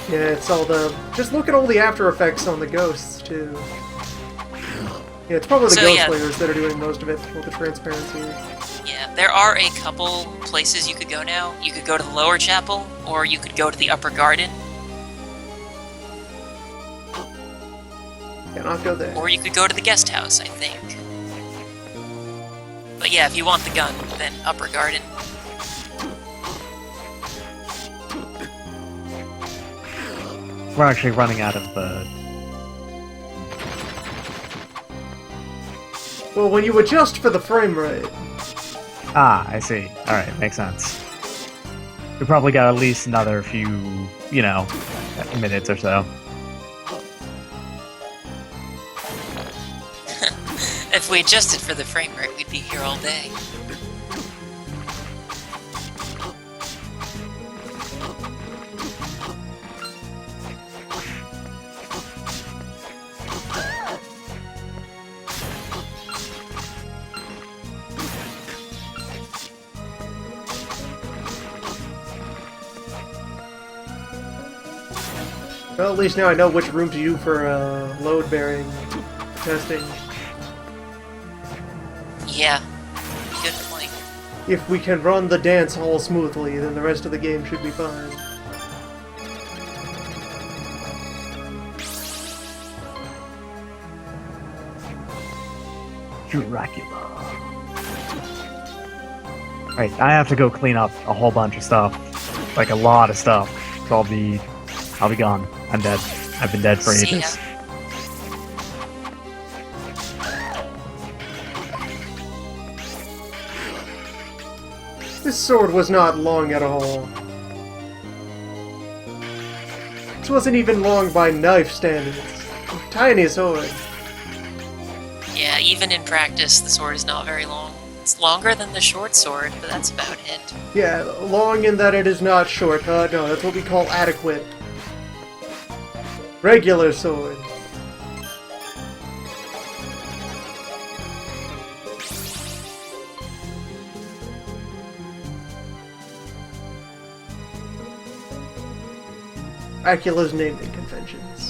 yeah, it's all the... Just look at all the after effects on the ghosts, too. Yeah, it's probably the So, ghost yeah. players that are doing most of it with the transparency. Yeah, there are a couple places you could go now. You could go to the lower chapel, or you could go to the upper garden, Cannot go there. or you could go to the guest house, I think. But yeah, if you want the gun, then upper garden. We're actually running out of Well, when you adjust for the frame rate, I see. Alright, makes sense. We probably got at least another few, minutes or so. If we adjusted for the frame rate, we'd be here all day. well, at least now I know which room to do for load-bearing testing. Yeah, good point. If we can run the dance hall smoothly, then the rest of the game should be fine. Dracula. Right, I have to go clean up a whole bunch of stuff. Like a lot of stuff. So I'll be gone. I'm dead. I've been dead for See ya. ages. This sword was not long at all. This wasn't even long by knife standards. Tiny sword. Yeah, even in practice, the sword is not very long. It's longer than the short sword, but that's about it. Yeah, long in that it is not short. No, that's what we call adequate. Regular sword. Dracula's naming conventions.